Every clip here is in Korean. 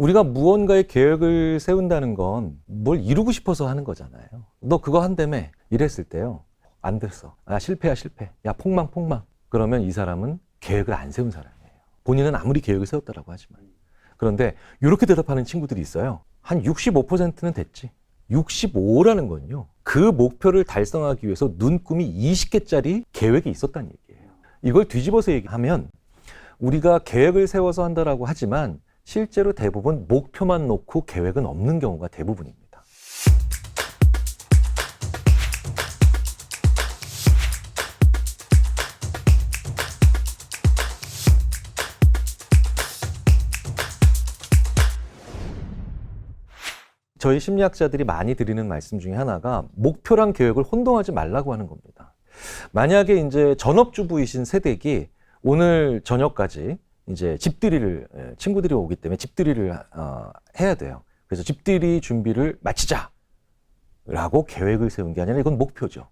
우리가 무언가의 계획을 세운다는 건 뭘 이루고 싶어서 하는 거잖아요. 너 그거 한다며 이랬을 때요. 안 됐어. 아, 실패야, 실패. 야, 폭망, 폭망. 그러면 이 사람은 계획을 안 세운 사람이에요. 본인은 아무리 계획을 세웠다라고 하지만. 그런데 이렇게 대답하는 친구들이 있어요. 한 65%는 됐지. 65라는 건요. 그 목표를 달성하기 위해서 눈금이 20개짜리 계획이 있었다는 얘기예요. 이걸 뒤집어서 얘기하면 우리가 계획을 세워서 한다라고 하지만 실제로 대부분 목표만 놓고 계획은 없는 경우가 대부분입니다. 저희 심리학자들이 많이 드리는 말씀 중에 하나가 목표랑 계획을 혼동하지 말라고 하는 겁니다. 만약에 이제 전업주부이신 세댁이 오늘 저녁까지 이제 집들이를, 친구들이 오기 때문에 집들이를 해야 돼요. 그래서 집들이 준비를 마치자라고 계획을 세운 게 아니라 이건 목표죠.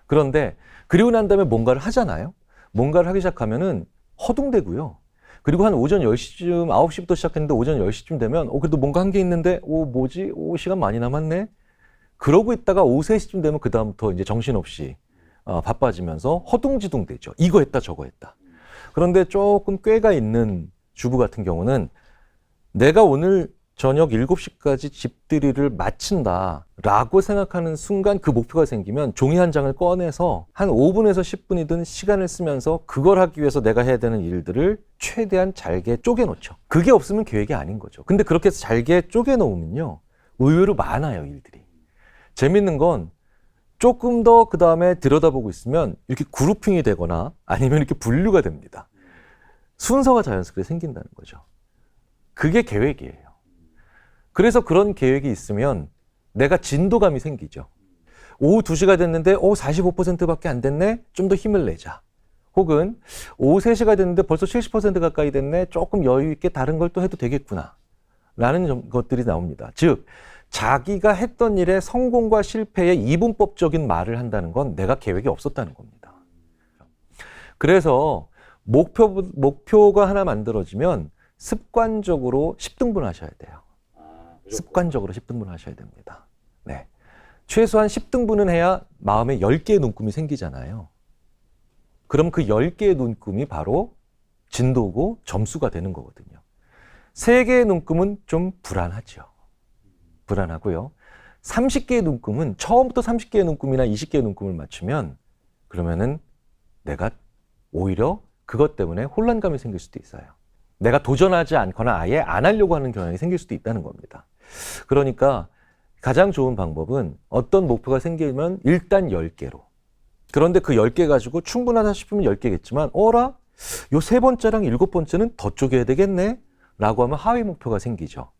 그런데 그리고 난 다음에 뭔가를 하잖아요. 뭔가를 하기 시작하면은 허둥대고요. 그리고 한 오전 10시쯤, 9시부터 시작했는데 오전 10시쯤 되면 그래도 뭔가 한 게 있는데 뭐지? 시간 많이 남았네? 그러고 있다가 오후 3시쯤 되면 그다음부터 이제 정신없이 바빠지면서 허둥지둥 되죠. 이거 했다 저거 했다. 그런데 조금 꾀가 있는 주부 같은 경우는 내가 오늘 저녁 7시까지 집들이를 마친다라고 생각하는 순간 그 목표가 생기면 종이 한 장을 꺼내서 한 5분에서 10분이든 시간을 쓰면서 그걸 하기 위해서 내가 해야 되는 일들을 최대한 잘게 쪼개놓죠. 그게 없으면 계획이 아닌 거죠. 근데 그렇게 해서 잘게 쪼개놓으면요. 의외로 많아요, 일들이. 재밌는 건 조금 더 그 다음에 들여다보고 있으면 이렇게 그룹핑이 되거나 아니면 이렇게 분류가 됩니다. 순서가 자연스럽게 생긴다는 거죠. 그게 계획이에요. 그래서 그런 계획이 있으면 내가 진도감이 생기죠. 오후 2시가 됐는데 45%밖에 안 됐네? 좀 더 힘을 내자. 혹은 오후 3시가 됐는데 벌써 70% 가까이 됐네? 조금 여유 있게 다른 걸 또 해도 되겠구나. 라는 것들이 나옵니다. 즉 자기가 했던 일의 성공과 실패의 이분법적인 말을 한다는 건 내가 계획이 없었다는 겁니다. 그래서 목표가 하나 만들어지면 습관적으로 10등분 하셔야 돼요. 습관적으로 10등분 하셔야 됩니다. 네. 최소한 10등분은 해야 마음에 10개의 눈금이 생기잖아요. 그럼 그 10개의 눈금이 바로 진도고 점수가 되는 거거든요. 3개의 눈금은 좀 불안하죠. 불안하고요. 30개의 눈금은 처음부터 30개의 눈금이나 20개의 눈금을 맞추면 그러면은 내가 오히려 그것 때문에 혼란감이 생길 수도 있어요. 내가 도전하지 않거나 아예 안 하려고 하는 경향이 생길 수도 있다는 겁니다. 그러니까 가장 좋은 방법은 어떤 목표가 생기면 일단 10개로. 그런데 그 10개 가지고 충분하다 싶으면 10개겠지만 요 3번째랑 7번째는 더 쪼개야 되겠네? 라고 하면 하위 목표가 생기죠.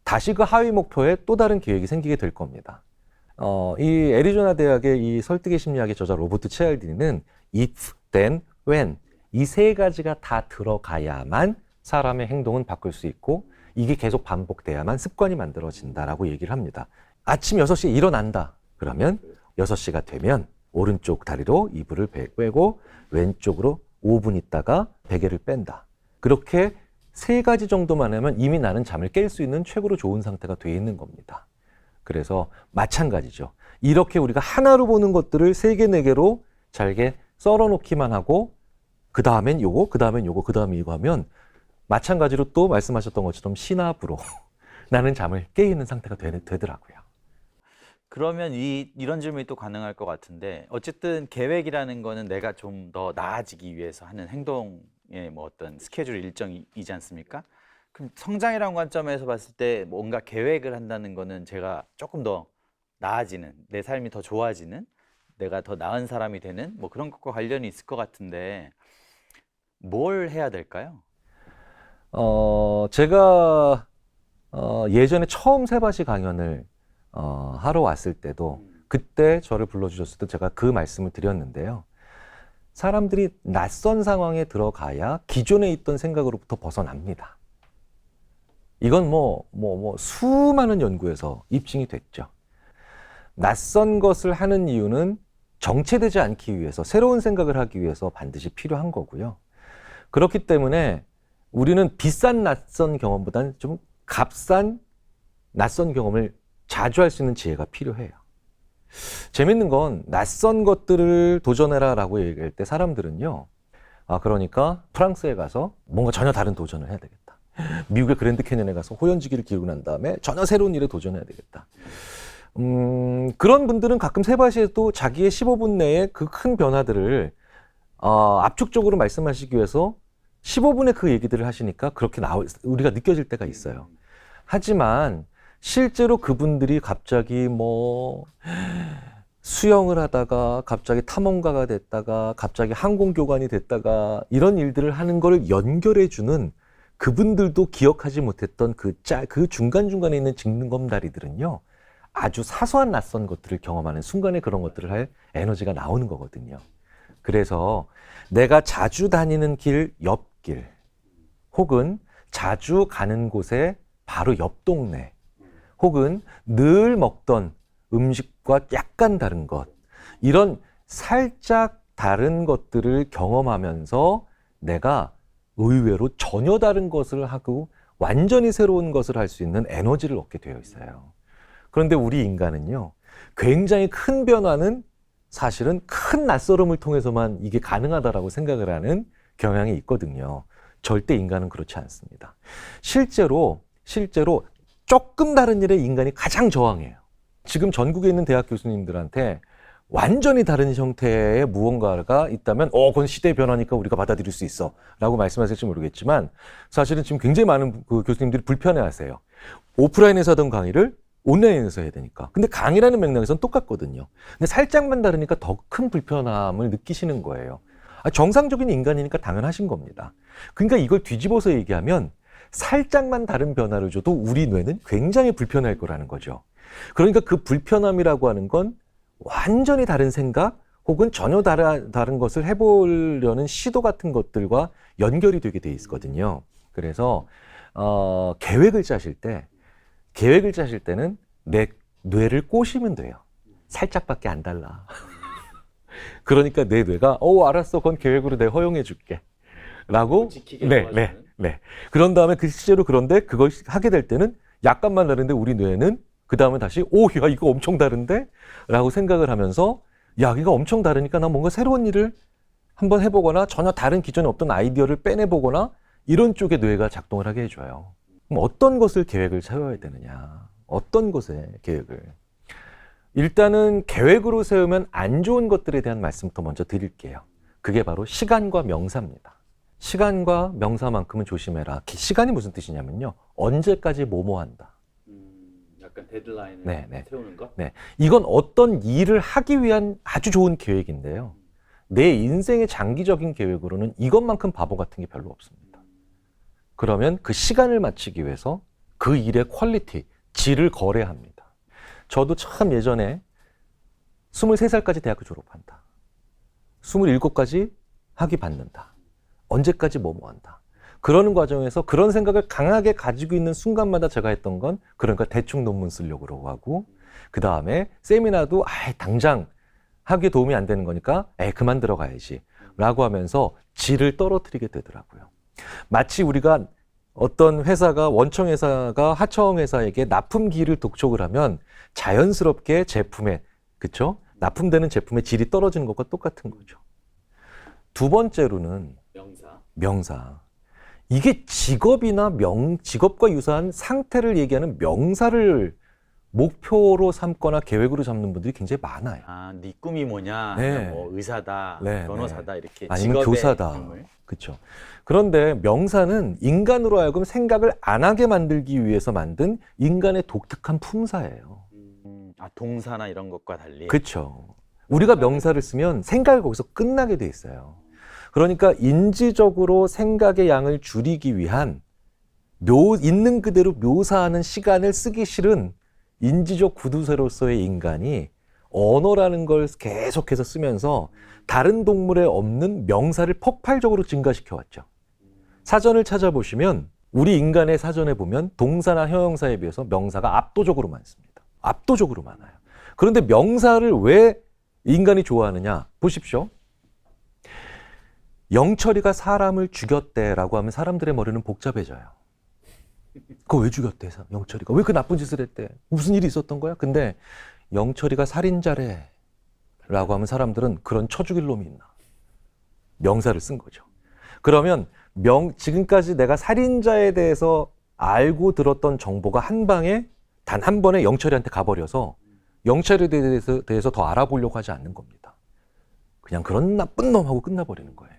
다시 그 하위 목표에 또 다른 계획이 생기게 될 겁니다. 이 애리조나 대학의 이 설득의 심리학의 저자 로버트 치알디니는 if, then, when 이 3가지가 다 들어가야만 사람의 행동은 바꿀 수 있고 이게 계속 반복돼야만 습관이 만들어진다라고 얘기를 합니다. 아침 6시에 일어난다. 그러면 6시가 되면 오른쪽 다리로 이불을 빼고 왼쪽으로 5분 있다가 베개를 뺀다. 그렇게 3가지 정도만 하면 이미 나는 잠을 깰 수 있는 최고로 좋은 상태가 돼 있는 겁니다. 그래서 마찬가지죠. 이렇게 우리가 하나로 보는 것들을 3개, 4개로 잘게 썰어놓기만 하고 그 다음엔 요거, 그 다음엔 요거, 그 다음에 이거 하면 마찬가지로 또 말씀하셨던 것처럼 신압으로 나는 잠을 깨 있는 상태가 되더라고요. 그러면 이런 질문이 또 가능할 것 같은데 어쨌든 계획이라는 거는 내가 좀 더 나아지기 위해서 하는 행동의 뭐 어떤 스케줄 일정이지 않습니까? 그럼 성장이라는 관점에서 봤을 때 뭔가 계획을 한다는 거는 제가 조금 더 나아지는, 내 삶이 더 좋아지는, 내가 더 나은 사람이 되는 뭐 그런 것과 관련이 있을 것 같은데 뭘 해야 될까요? 제가 예전에 처음 세바시 강연을 하러 왔을 때도 그때 저를 불러주셨을 때 제가 그 말씀을 드렸는데요. 사람들이 낯선 상황에 들어가야 기존에 있던 생각으로부터 벗어납니다. 이건 수많은 연구에서 입증이 됐죠. 낯선 것을 하는 이유는 정체되지 않기 위해서, 새로운 생각을 하기 위해서 반드시 필요한 거고요. 그렇기 때문에 우리는 비싼 낯선 경험보다는 좀 값싼 낯선 경험을 자주 할 수 있는 지혜가 필요해요. 재밌는 건 낯선 것들을 도전해라 라고 얘기할 때 사람들은요, 그러니까 프랑스에 가서 뭔가 전혀 다른 도전을 해야 되겠다. 미국의 그랜드 캐년에 가서 호연지기를 기르고 난 다음에 전혀 새로운 일에 도전해야 되겠다. 그런 분들은 가끔 세바시에도 자기의 15분 내에 그 큰 변화들을 압축적으로 말씀하시기 위해서 15분에 그 얘기들을 하시니까 그렇게 우리가 느껴질 때가 있어요. 하지만 실제로 그분들이 갑자기 뭐 수영을 하다가 갑자기 탐험가가 됐다가 갑자기 항공교관이 됐다가 이런 일들을 하는 걸 연결해주는 그분들도 기억하지 못했던 그 중간중간에 있는 징검다리들은요, 아주 사소한 낯선 것들을 경험하는 순간에 그런 것들을 할 에너지가 나오는 거거든요. 그래서 내가 자주 다니는 길, 옆길, 혹은 자주 가는 곳의 바로 옆 동네, 혹은 늘 먹던 음식과 약간 다른 것, 이런 살짝 다른 것들을 경험하면서 내가 의외로 전혀 다른 것을 하고 완전히 새로운 것을 할 수 있는 에너지를 얻게 되어 있어요. 그런데 우리 인간은요, 굉장히 큰 변화는 사실은 큰 낯설음을 통해서만 이게 가능하다라고 생각을 하는 경향이 있거든요. 절대 인간은 그렇지 않습니다. 실제로 조금 다른 일에 인간이 가장 저항해요. 지금 전국에 있는 대학 교수님들한테 완전히 다른 형태의 무언가가 있다면 그건 시대의 변화니까 우리가 받아들일 수 있어 라고 말씀하실지 모르겠지만, 사실은 지금 굉장히 많은 그 교수님들이 불편해하세요. 오프라인에서 하던 강의를 온라인에서 해야 되니까. 근데 강의라는 맥락에서는 똑같거든요. 근데 살짝만 다르니까 더 큰 불편함을 느끼시는 거예요. 정상적인 인간이니까 당연하신 겁니다. 그러니까 이걸 뒤집어서 얘기하면 살짝만 다른 변화를 줘도 우리 뇌는 굉장히 불편할 거라는 거죠. 그러니까 그 불편함이라고 하는 건 완전히 다른 생각 혹은 전혀 다른 것을 해보려는 시도 같은 것들과 연결이 되게 돼 있거든요. 그래서 계획을 짜실 때는 내 뇌를 꼬시면 돼요. 살짝밖에 안 달라. 그러니까 내 뇌가 알았어, 그건 계획으로 내가 허용해 줄게 라고 네. 그런 다음에 실제로 그런데 그걸 하게 될 때는 약간만 다른데 우리 뇌는 그 다음에 다시 야, 이거 엄청 다른데? 라고 생각을 하면서 야, 이거 엄청 다르니까 나 뭔가 새로운 일을 한번 해보거나 전혀 다른 기존에 없던 아이디어를 빼내보거나 이런 쪽에 뇌가 작동을 하게 해줘요. 그럼 어떤 것을 계획을 세워야 되느냐? 어떤 것에 계획을? 일단은 계획으로 세우면 안 좋은 것들에 대한 말씀부터 먼저 드릴게요. 그게 바로 시간과 명사입니다. 시간과 명사만큼은 조심해라. 시간이 무슨 뜻이냐면요, 언제까지 뭐뭐 한다. 약간 데드라인을 세우는 거? 네. 이건 어떤 일을 하기 위한 아주 좋은 계획인데요. 내 인생의 장기적인 계획으로는 이것만큼 바보 같은 게 별로 없습니다. 그러면 그 시간을 맞추기 위해서 그 일의 퀄리티, 질을 거래합니다. 저도 참 예전에 23살까지 대학교 졸업한다. 27까지 학위 받는다. 언제까지 뭐뭐 한다. 그러는 과정에서 그런 생각을 강하게 가지고 있는 순간마다 제가 했던 건, 그러니까 대충 논문 쓰려고 하고, 그 다음에 세미나도 당장 하기에 도움이 안 되는 거니까 그만 들어가야지 라고 하면서 질을 떨어뜨리게 되더라고요. 마치 우리가 어떤 회사가, 원청 회사가 하청 회사에게 납품기를 독촉을 하면 자연스럽게 제품에, 그쵸? 납품되는 제품의 질이 떨어지는 것과 똑같은 거죠. 두 번째로는 명사. 이게 직업이나 직업과 유사한 상태를 얘기하는 명사를 목표로 삼거나 계획으로 잡는 분들이 굉장히 많아요. 네 꿈이 뭐냐? 네. 뭐 의사다, 변호사다, 이렇게. 아니면 교사다. 인물. 그렇죠. 그런데 명사는 인간으로 하여금 생각을 안 하게 만들기 위해서 만든 인간의 독특한 품사예요. 동사나 이런 것과 달리. 그렇죠. 우리가 명사를 쓰면 생각이 거기서 끝나게 돼 있어요. 그러니까 인지적으로 생각의 양을 줄이기 위한 있는 그대로 묘사하는 시간을 쓰기 싫은 인지적 구두쇠로서의 인간이 언어라는 걸 계속해서 쓰면서 다른 동물에 없는 명사를 폭발적으로 증가시켜 왔죠. 사전을 찾아보시면 우리 인간의 사전에 보면 동사나 형용사에 비해서 명사가 압도적으로 많습니다. 압도적으로 많아요. 그런데 명사를 왜 인간이 좋아하느냐? 보십시오. 영철이가 사람을 죽였대라고 하면 사람들의 머리는 복잡해져요. 그거 왜 죽였대, 영철이가? 왜 그 나쁜 짓을 했대? 무슨 일이 있었던 거야? 근데 영철이가 살인자래 라고 하면 사람들은 그런 쳐 죽일 놈이 있나? 명사를 쓴 거죠. 그러면 지금까지 내가 살인자에 대해서 알고 들었던 정보가 한 방에 단 한 번에 영철이한테 가버려서 영철에 대해서 더 알아보려고 하지 않는 겁니다. 그냥 그런 나쁜 놈하고 끝나버리는 거예요.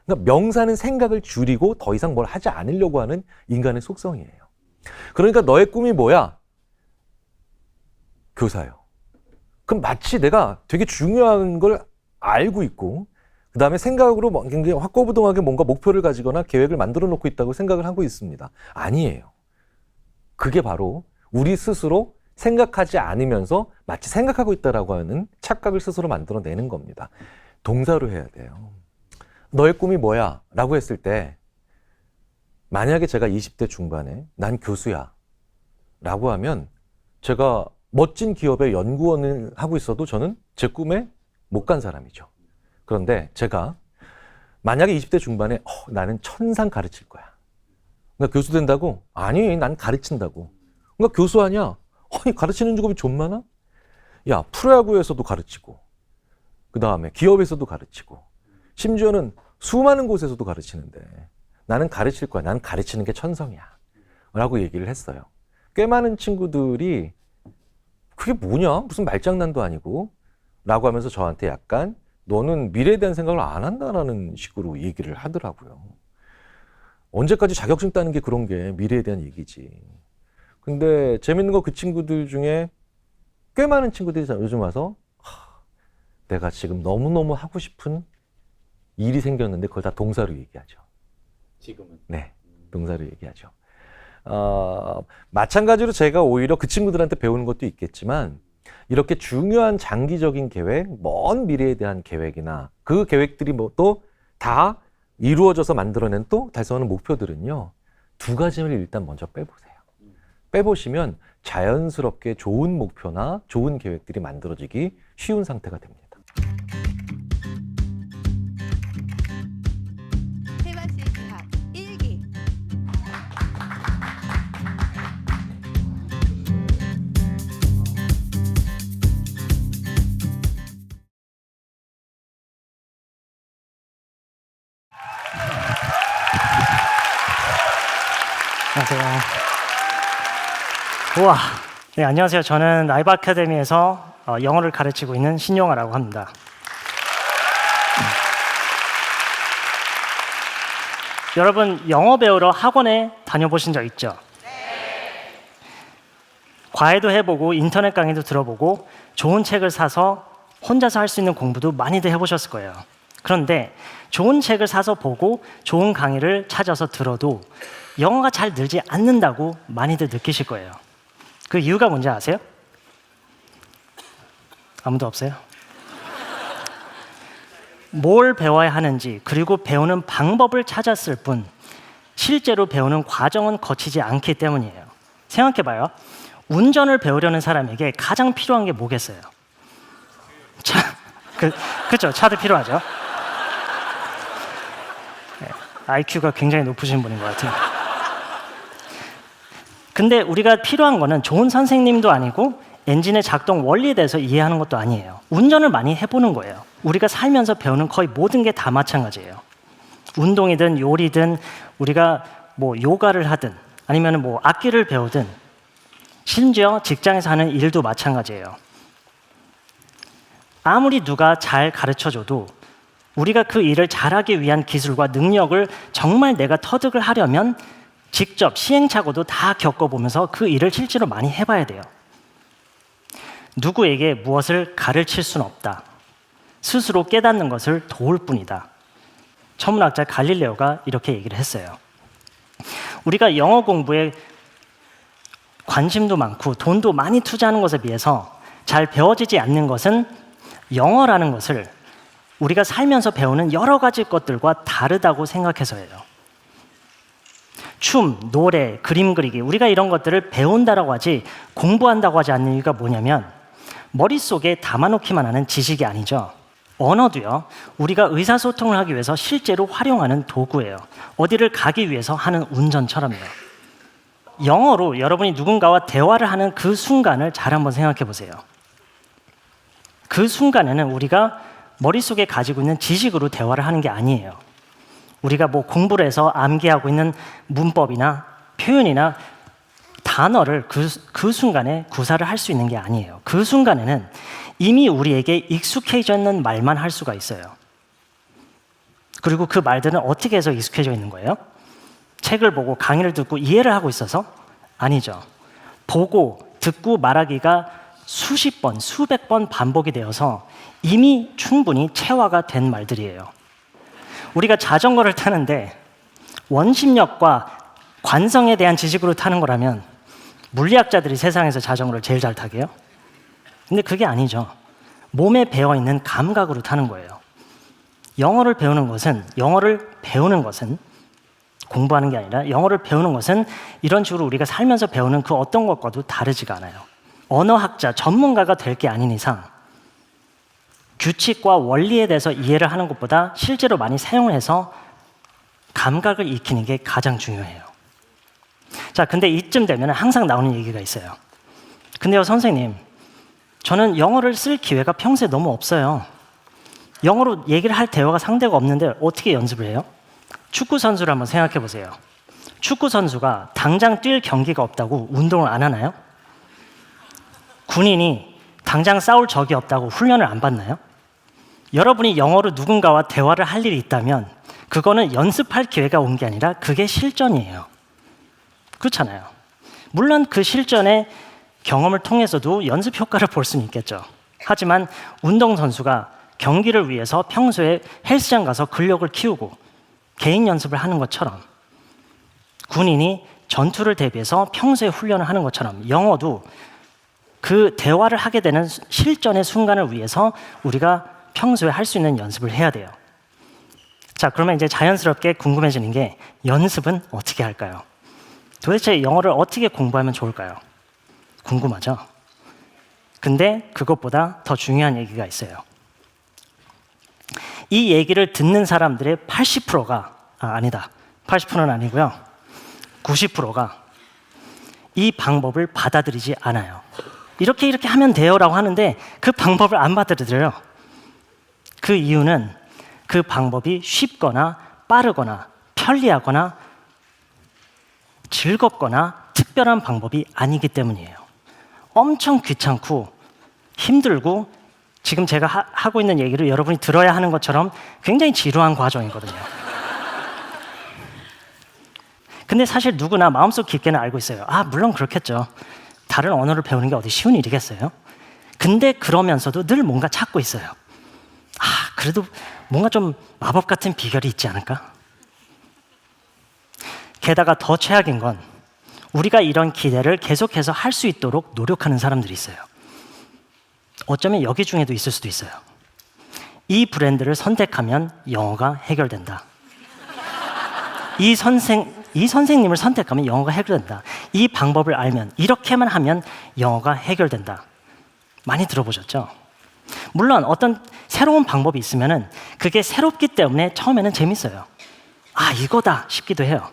그러니까 명사는 생각을 줄이고 더 이상 뭘 하지 않으려고 하는 인간의 속성이에요. 그러니까 너의 꿈이 뭐야? 교사요. 그럼 마치 내가 되게 중요한 걸 알고 있고 그 다음에 생각으로 굉장히 확고부동하게 뭔가 목표를 가지거나 계획을 만들어 놓고 있다고 생각을 하고 있습니다. 아니에요. 그게 바로 우리 스스로 생각하지 않으면서 마치 생각하고 있다라고 하는 착각을 스스로 만들어내는 겁니다. 동사로 해야 돼요. 너의 꿈이 뭐야? 라고 했을 때 만약에 제가 20대 중반에 난 교수야 라고 하면 제가 멋진 기업의 연구원을 하고 있어도 저는 제 꿈에 못 간 사람이죠. 그런데 제가 만약에 20대 중반에 나는 천상 가르칠 거야. 그러니까 교수 된다고? 아니, 난 가르친다고. 그러니까 교수 아니야? 아니, 가르치는 직업이 좀 많아? 야, 프로야구에서도 가르치고 그 다음에 기업에서도 가르치고 심지어는 수많은 곳에서도 가르치는데 나는 가르칠 거야. 나는 가르치는 게 천성이야. 라고 얘기를 했어요. 꽤 많은 친구들이 그게 뭐냐? 무슨 말장난도 아니고 라고 하면서 저한테 약간 너는 미래에 대한 생각을 안 한다라는 식으로 얘기를 하더라고요. 언제까지 자격증 따는 게 그런 게 미래에 대한 얘기지. 근데 재밌는 거 그 친구들 중에 꽤 많은 친구들이 요즘 와서 내가 지금 너무너무 하고 싶은 일이 생겼는데 그걸 다 동사로 얘기하죠. 지금은? 네, 동사로 얘기하죠. 마찬가지로 제가 오히려 그 친구들한테 배우는 것도 있겠지만 이렇게 중요한 장기적인 계획, 먼 미래에 대한 계획이나 그 계획들이 뭐 또 다 이루어져서 만들어낸 또 달성하는 목표들은요. 두 가지를 일단 먼저 빼보세요. 빼보시면 자연스럽게 좋은 목표나 좋은 계획들이 만들어지기 쉬운 상태가 됩니다. 세바시 지학 1기 안녕하세요. 우와. 네, 안녕하세요. 저는 라이브 아카데미에서 영어를 가르치고 있는 신용아라고 합니다. 여러분, 영어 배우러 학원에 다녀보신 적 있죠? 과외도 해보고 인터넷 강의도 들어보고 좋은 책을 사서 혼자서 할 수 있는 공부도 많이들 해보셨을 거예요. 그런데 좋은 책을 사서 보고 좋은 강의를 찾아서 들어도 영어가 잘 늘지 않는다고 많이들 느끼실 거예요. 그 이유가 뭔지 아세요? 아무도 없어요? 뭘 배워야 하는지 그리고 배우는 방법을 찾았을 뿐 실제로 배우는 과정은 거치지 않기 때문이에요. 생각해봐요. 운전을 배우려는 사람에게 가장 필요한 게 뭐겠어요? 그렇죠. 차도 필요하죠. 네, IQ가 굉장히 높으신 분인 것 같아요. 근데 우리가 필요한 거는 좋은 선생님도 아니고 엔진의 작동 원리에 대해서 이해하는 것도 아니에요. 운전을 많이 해보는 거예요. 우리가 살면서 배우는 거의 모든 게 다 마찬가지예요. 운동이든 요리든 우리가 뭐 요가를 하든 아니면 뭐 악기를 배우든 심지어 직장에서 하는 일도 마찬가지예요. 아무리 누가 잘 가르쳐줘도 우리가 그 일을 잘하기 위한 기술과 능력을 정말 내가 터득을 하려면 직접 시행착오도 다 겪어보면서 그 일을 실제로 많이 해봐야 돼요. 누구에게 무엇을 가르칠 수는 없다. 스스로 깨닫는 것을 도울 뿐이다. 천문학자 갈릴레오가 이렇게 얘기를 했어요. 우리가 영어 공부에 관심도 많고 돈도 많이 투자하는 것에 비해서 잘 배워지지 않는 것은 영어라는 것을 우리가 살면서 배우는 여러 가지 것들과 다르다고 생각해서예요. 춤, 노래, 그림 그리기, 우리가 이런 것들을 배운다라고 하지 공부한다고 하지 않는 이유가 뭐냐면 머릿속에 담아놓기만 하는 지식이 아니죠. 언어도요, 우리가 의사소통을 하기 위해서 실제로 활용하는 도구예요. 어디를 가기 위해서 하는 운전처럼요. 영어로 여러분이 누군가와 대화를 하는 그 순간을 잘 한번 생각해 보세요. 그 순간에는 우리가 머릿속에 가지고 있는 지식으로 대화를 하는 게 아니에요. 우리가 뭐 공부를 해서 암기하고 있는 문법이나 표현이나 단어를 그 순간에 구사를 할 수 있는 게 아니에요. 그 순간에는 이미 우리에게 익숙해져 있는 말만 할 수가 있어요. 그리고 그 말들은 어떻게 해서 익숙해져 있는 거예요? 책을 보고 강의를 듣고 이해를 하고 있어서? 아니죠. 보고, 듣고 말하기가 수십 번, 수백 번 반복이 되어서 이미 충분히 체화가 된 말들이에요. 우리가 자전거를 타는데 원심력과 관성에 대한 지식으로 타는 거라면 물리학자들이 세상에서 자전거를 제일 잘 타게요? 근데 그게 아니죠. 몸에 배어있는 감각으로 타는 거예요. 영어를 배우는 것은 공부하는 게 아니라 영어를 배우는 것은 이런 식으로 우리가 살면서 배우는 그 어떤 것과도 다르지가 않아요. 언어학자, 전문가가 될 게 아닌 이상 규칙과 원리에 대해서 이해를 하는 것보다 실제로 많이 사용을 해서 감각을 익히는 게 가장 중요해요. 자, 근데 이쯤 되면 항상 나오는 얘기가 있어요. 근데요, 선생님, 저는 영어를 쓸 기회가 평소에 너무 없어요. 영어로 얘기를 할 대화가 상대가 없는데 어떻게 연습을 해요? 축구 선수를 한번 생각해 보세요. 축구 선수가 당장 뛸 경기가 없다고 운동을 안 하나요? 군인이 당장 싸울 적이 없다고 훈련을 안 받나요? 여러분이 영어로 누군가와 대화를 할 일이 있다면 그거는 연습할 기회가 온 게 아니라 그게 실전이에요. 그렇잖아요. 물론 그 실전의 경험을 통해서도 연습 효과를 볼 수는 있겠죠. 하지만 운동선수가 경기를 위해서 평소에 헬스장 가서 근력을 키우고 개인 연습을 하는 것처럼 군인이 전투를 대비해서 평소에 훈련을 하는 것처럼 영어도 그 대화를 하게 되는 실전의 순간을 위해서 우리가 평소에 할 수 있는 연습을 해야 돼요. 자, 그러면 이제 자연스럽게 궁금해지는 게 연습은 어떻게 할까요? 도대체 영어를 어떻게 공부하면 좋을까요? 궁금하죠? 근데 그것보다 더 중요한 얘기가 있어요. 이 얘기를 듣는 사람들의 80%가 아니다. 80%는 아니고요. 90%가 이 방법을 받아들이지 않아요. 이렇게 하면 돼요라고 하는데 그 방법을 안 받아들여요. 그 이유는 그 방법이 쉽거나 빠르거나 편리하거나 즐겁거나 특별한 방법이 아니기 때문이에요. 엄청 귀찮고 힘들고 지금 제가 하고 있는 얘기를 여러분이 들어야 하는 것처럼 굉장히 지루한 과정이거든요. 근데 사실 누구나 마음속 깊게는 알고 있어요. 물론 그렇겠죠. 다른 언어를 배우는 게 어디 쉬운 일이겠어요? 근데 그러면서도 늘 뭔가 찾고 있어요. 그래도 뭔가 좀 마법 같은 비결이 있지 않을까? 게다가 더 최악인 건 우리가 이런 기대를 계속해서 할 수 있도록 노력하는 사람들이 있어요. 어쩌면 여기 중에도 있을 수도 있어요. 이 브랜드를 선택하면 영어가 해결된다. 이 선생님을 선택하면 영어가 해결된다. 이 방법을 알면, 이렇게만 하면 영어가 해결된다. 많이 들어보셨죠? 물론 어떤 새로운 방법이 있으면은 그게 새롭기 때문에 처음에는 재밌어요. 이거다 싶기도 해요.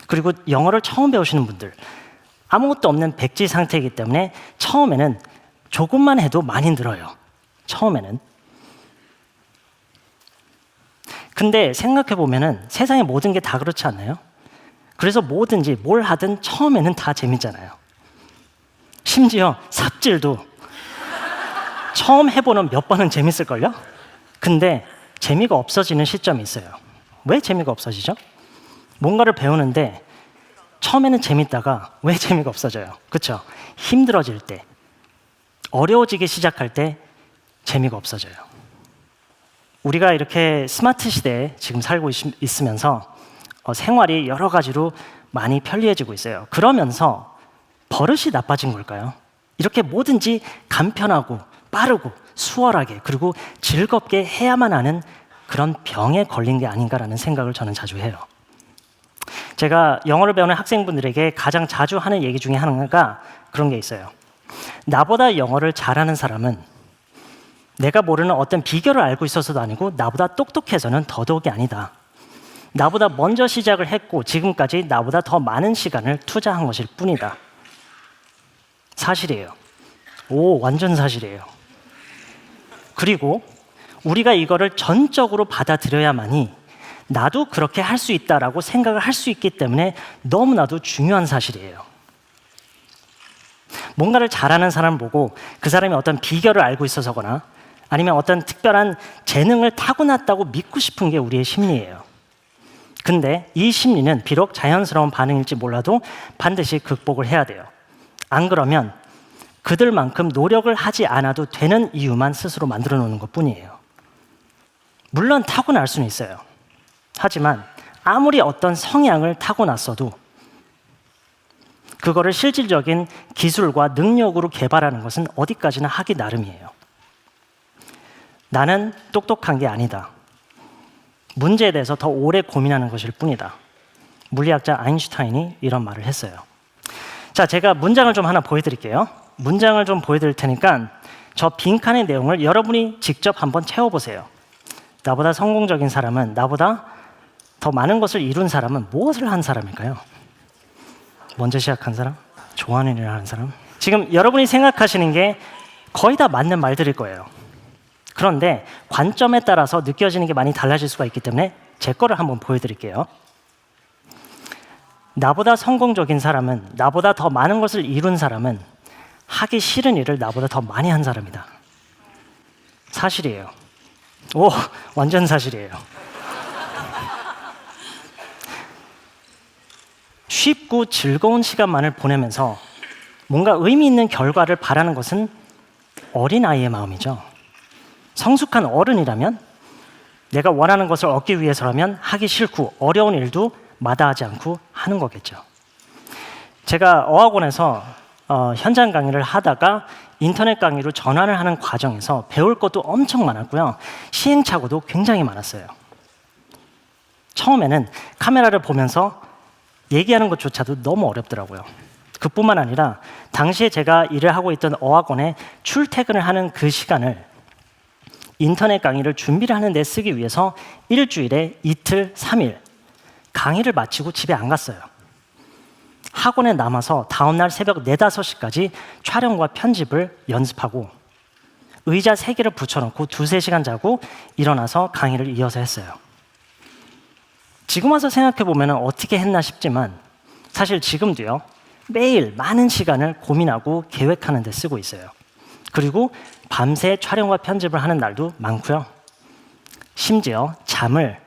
그리고 영어를 처음 배우시는 분들, 아무것도 없는 백지 상태이기 때문에 처음에는 조금만 해도 많이 늘어요. 처음에는. 근데 생각해 보면은 세상의 모든 게 다 그렇지 않나요? 그래서 뭐든지 뭘 하든 처음에는 다 재밌잖아요. 심지어 삽질도 처음 해보는 몇 번은 재밌을걸요? 근데 재미가 없어지는 시점이 있어요. 왜 재미가 없어지죠? 뭔가를 배우는데 처음에는 재밌다가 왜 재미가 없어져요? 그렇죠? 힘들어질 때, 어려워지기 시작할 때 재미가 없어져요. 우리가 이렇게 스마트 시대에 지금 살고 있으면서 생활이 여러 가지로 많이 편리해지고 있어요. 그러면서 버릇이 나빠진 걸까요? 이렇게 뭐든지 간편하고 빠르고 수월하게 그리고 즐겁게 해야만 하는 그런 병에 걸린 게 아닌가라는 생각을 저는 자주 해요. 제가 영어를 배우는 학생분들에게 가장 자주 하는 얘기 중에 하나가 그런 게 있어요. 나보다 영어를 잘하는 사람은 내가 모르는 어떤 비결을 알고 있어서도 아니고 나보다 똑똑해서는 더더욱이 아니다. 나보다 먼저 시작을 했고 지금까지 나보다 더 많은 시간을 투자한 것일 뿐이다. 사실이에요. 오, 완전 사실이에요. 그리고 우리가 이거를 전적으로 받아들여야만이 나도 그렇게 할 수 있다라고 생각을 할 수 있기 때문에 너무나도 중요한 사실이에요. 뭔가를 잘하는 사람을 보고 그 사람이 어떤 비결을 알고 있어서거나 아니면 어떤 특별한 재능을 타고났다고 믿고 싶은 게 우리의 심리예요. 근데 이 심리는 비록 자연스러운 반응일지 몰라도 반드시 극복을 해야 돼요. 안 그러면 그들만큼 노력을 하지 않아도 되는 이유만 스스로 만들어 놓는 것뿐이에요. 물론 타고날 수는 있어요. 하지만 아무리 어떤 성향을 타고났어도 그거를 실질적인 기술과 능력으로 개발하는 것은 어디까지나 하기 나름이에요. 나는 똑똑한 게 아니다. 문제에 대해서 더 오래 고민하는 것일 뿐이다. 물리학자 아인슈타인이 이런 말을 했어요. 자, 제가 문장을 좀 하나 보여드릴게요. 문장을 좀 보여드릴 테니까 저 빈칸의 내용을 여러분이 직접 한번 채워보세요. 나보다 성공적인 사람은, 나보다 더 많은 것을 이룬 사람은 무엇을 한 사람일까요? 먼저 시작한 사람? 좋아하는 일을 하는 사람? 지금 여러분이 생각하시는 게 거의 다 맞는 말들일 거예요. 그런데 관점에 따라서 느껴지는 게 많이 달라질 수가 있기 때문에 제 거를 한번 보여드릴게요. 나보다 성공적인 사람은, 나보다 더 많은 것을 이룬 사람은 하기 싫은 일을 나보다 더 많이 한 사람이다. 사실이에요. 오, 완전 사실이에요. 쉽고 즐거운 시간만을 보내면서 뭔가 의미 있는 결과를 바라는 것은 어린아이의 마음이죠. 성숙한 어른이라면 내가 원하는 것을 얻기 위해서라면 하기 싫고 어려운 일도 마다하지 않고 하는 거겠죠. 제가 어학원에서 현장 강의를 하다가 인터넷 강의로 전환을 하는 과정에서 배울 것도 엄청 많았고요. 시행착오도 굉장히 많았어요. 처음에는 카메라를 보면서 얘기하는 것조차도 너무 어렵더라고요. 그뿐만 아니라 당시에 제가 일을 하고 있던 어학원에 출퇴근을 하는 그 시간을 인터넷 강의를 준비를 하는 데 쓰기 위해서 일주일에 이틀, 3일 강의를 마치고 집에 안 갔어요. 학원에 남아서 다음날 새벽 4, 5시까지 촬영과 편집을 연습하고 의자 3개를 붙여놓고 2, 3시간 자고 일어나서 강의를 이어서 했어요. 지금 와서 생각해보면 어떻게 했나 싶지만 사실 지금도요, 매일 많은 시간을 고민하고 계획하는 데 쓰고 있어요. 그리고 밤새 촬영과 편집을 하는 날도 많고요. 심지어 잠을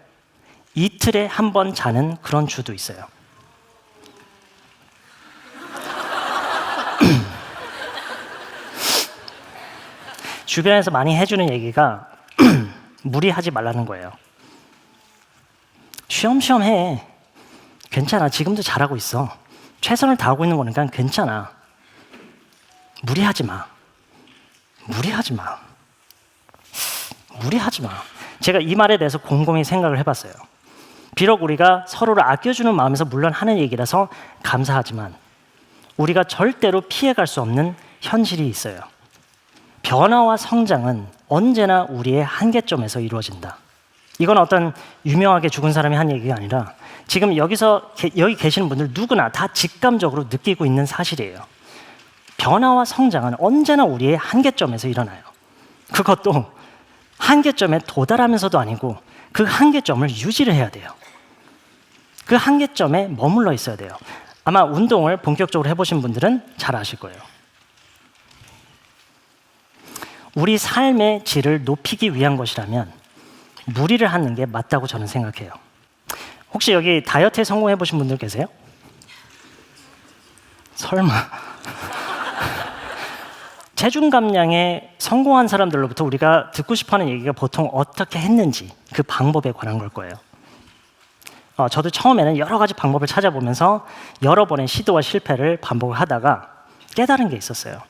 이틀에 한 번 자는 그런 주도 있어요. 주변에서 많이 해주는 얘기가 무리하지 말라는 거예요. 쉬엄쉬엄 해. 괜찮아. 지금도 잘하고 있어. 최선을 다하고 있는 거니까 괜찮아. 무리하지 마. 무리하지 마. 무리하지 마. 제가 이 말에 대해서 곰곰이 생각을 해봤어요. 비록 우리가 서로를 아껴주는 마음에서 물론 하는 얘기라서 감사하지만 우리가 절대로 피해갈 수 없는 현실이 있어요. 변화와 성장은 언제나 우리의 한계점에서 이루어진다. 이건 어떤 유명하게 죽은 사람이 한 얘기가 아니라 지금 여기 계시는 분들 누구나 다 직감적으로 느끼고 있는 사실이에요. 변화와 성장은 언제나 우리의 한계점에서 일어나요. 그것도 한계점에 도달하면서도 아니고 그 한계점을 유지를 해야 돼요. 그 한계점에 머물러 있어야 돼요. 아마 운동을 본격적으로 해보신 분들은 잘 아실 거예요. 우리 삶의 질을 높이기 위한 것이라면 무리를 하는 게 맞다고 저는 생각해요. 혹시 여기 다이어트에 성공해 보신 분들 계세요? 설마. 체중 감량에 성공한 사람들로부터 우리가 듣고 싶어하는 얘기가 보통 어떻게 했는지 그 방법에 관한 걸 거예요. 저도 처음에는 여러 가지 방법을 찾아보면서 여러 번의 시도와 실패를 반복을 하다가 깨달은 게 있었어요.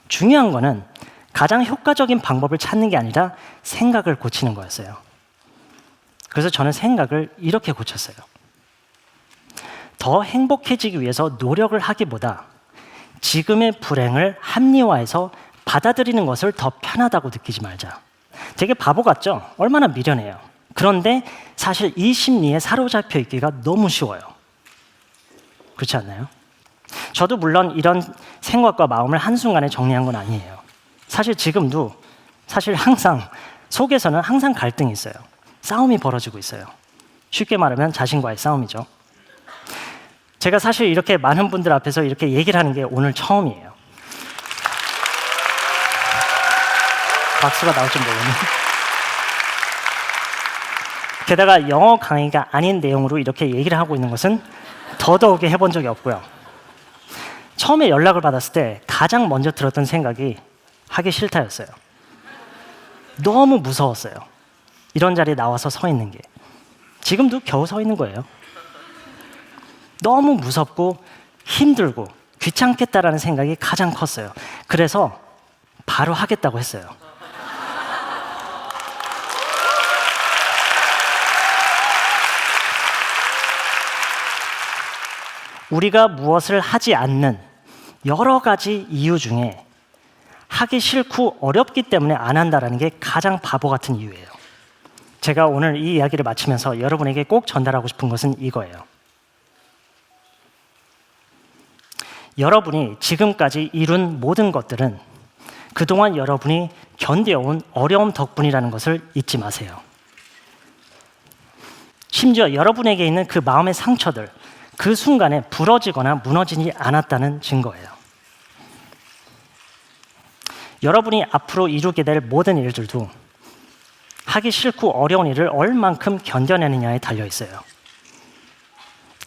중요한 거는 가장 효과적인 방법을 찾는 게 아니라 생각을 고치는 거였어요. 그래서 저는 생각을 이렇게 고쳤어요. 더 행복해지기 위해서 노력을 하기보다 지금의 불행을 합리화해서 받아들이는 것을 더 편하다고 느끼지 말자. 되게 바보 같죠? 얼마나 미련해요. 그런데 사실 이 심리에 사로잡혀 있기가 너무 쉬워요. 그렇지 않나요? 저도 물론 이런 생각과 마음을 한순간에 정리한 건 아니에요. 사실 지금도 사실 항상 속에서는 항상 갈등이 있어요. 싸움이 벌어지고 있어요. 쉽게 말하면 자신과의 싸움이죠. 제가 사실 이렇게 많은 분들 앞에서 이렇게 얘기를 하는 게 오늘 처음이에요. 박수가 나올 줄 모르네. 게다가 영어 강의가 아닌 내용으로 이렇게 얘기를 하고 있는 것은 더더욱이 해본 적이 없고요. 처음에 연락을 받았을 때 가장 먼저 들었던 생각이 하기 싫다였어요. 너무 무서웠어요. 이런 자리에 나와서 서 있는 게. 지금도 겨우 서 있는 거예요. 너무 무섭고 힘들고 귀찮겠다라는 생각이 가장 컸어요. 그래서 바로 하겠다고 했어요. 우리가 무엇을 하지 않는 여러 가지 이유 중에 하기 싫고 어렵기 때문에 안 한다는 게 가장 바보 같은 이유예요. 제가 오늘 이 이야기를 마치면서 여러분에게 꼭 전달하고 싶은 것은 이거예요. 여러분이 지금까지 이룬 모든 것들은 그동안 여러분이 견뎌온 어려움 덕분이라는 것을 잊지 마세요. 심지어 여러분에게 있는 그 마음의 상처들, 그 순간에 부러지거나 무너지지 않았다는 증거예요. 여러분이 앞으로 이루게 될 모든 일들도 하기 싫고 어려운 일을 얼만큼 견뎌내느냐에 달려 있어요.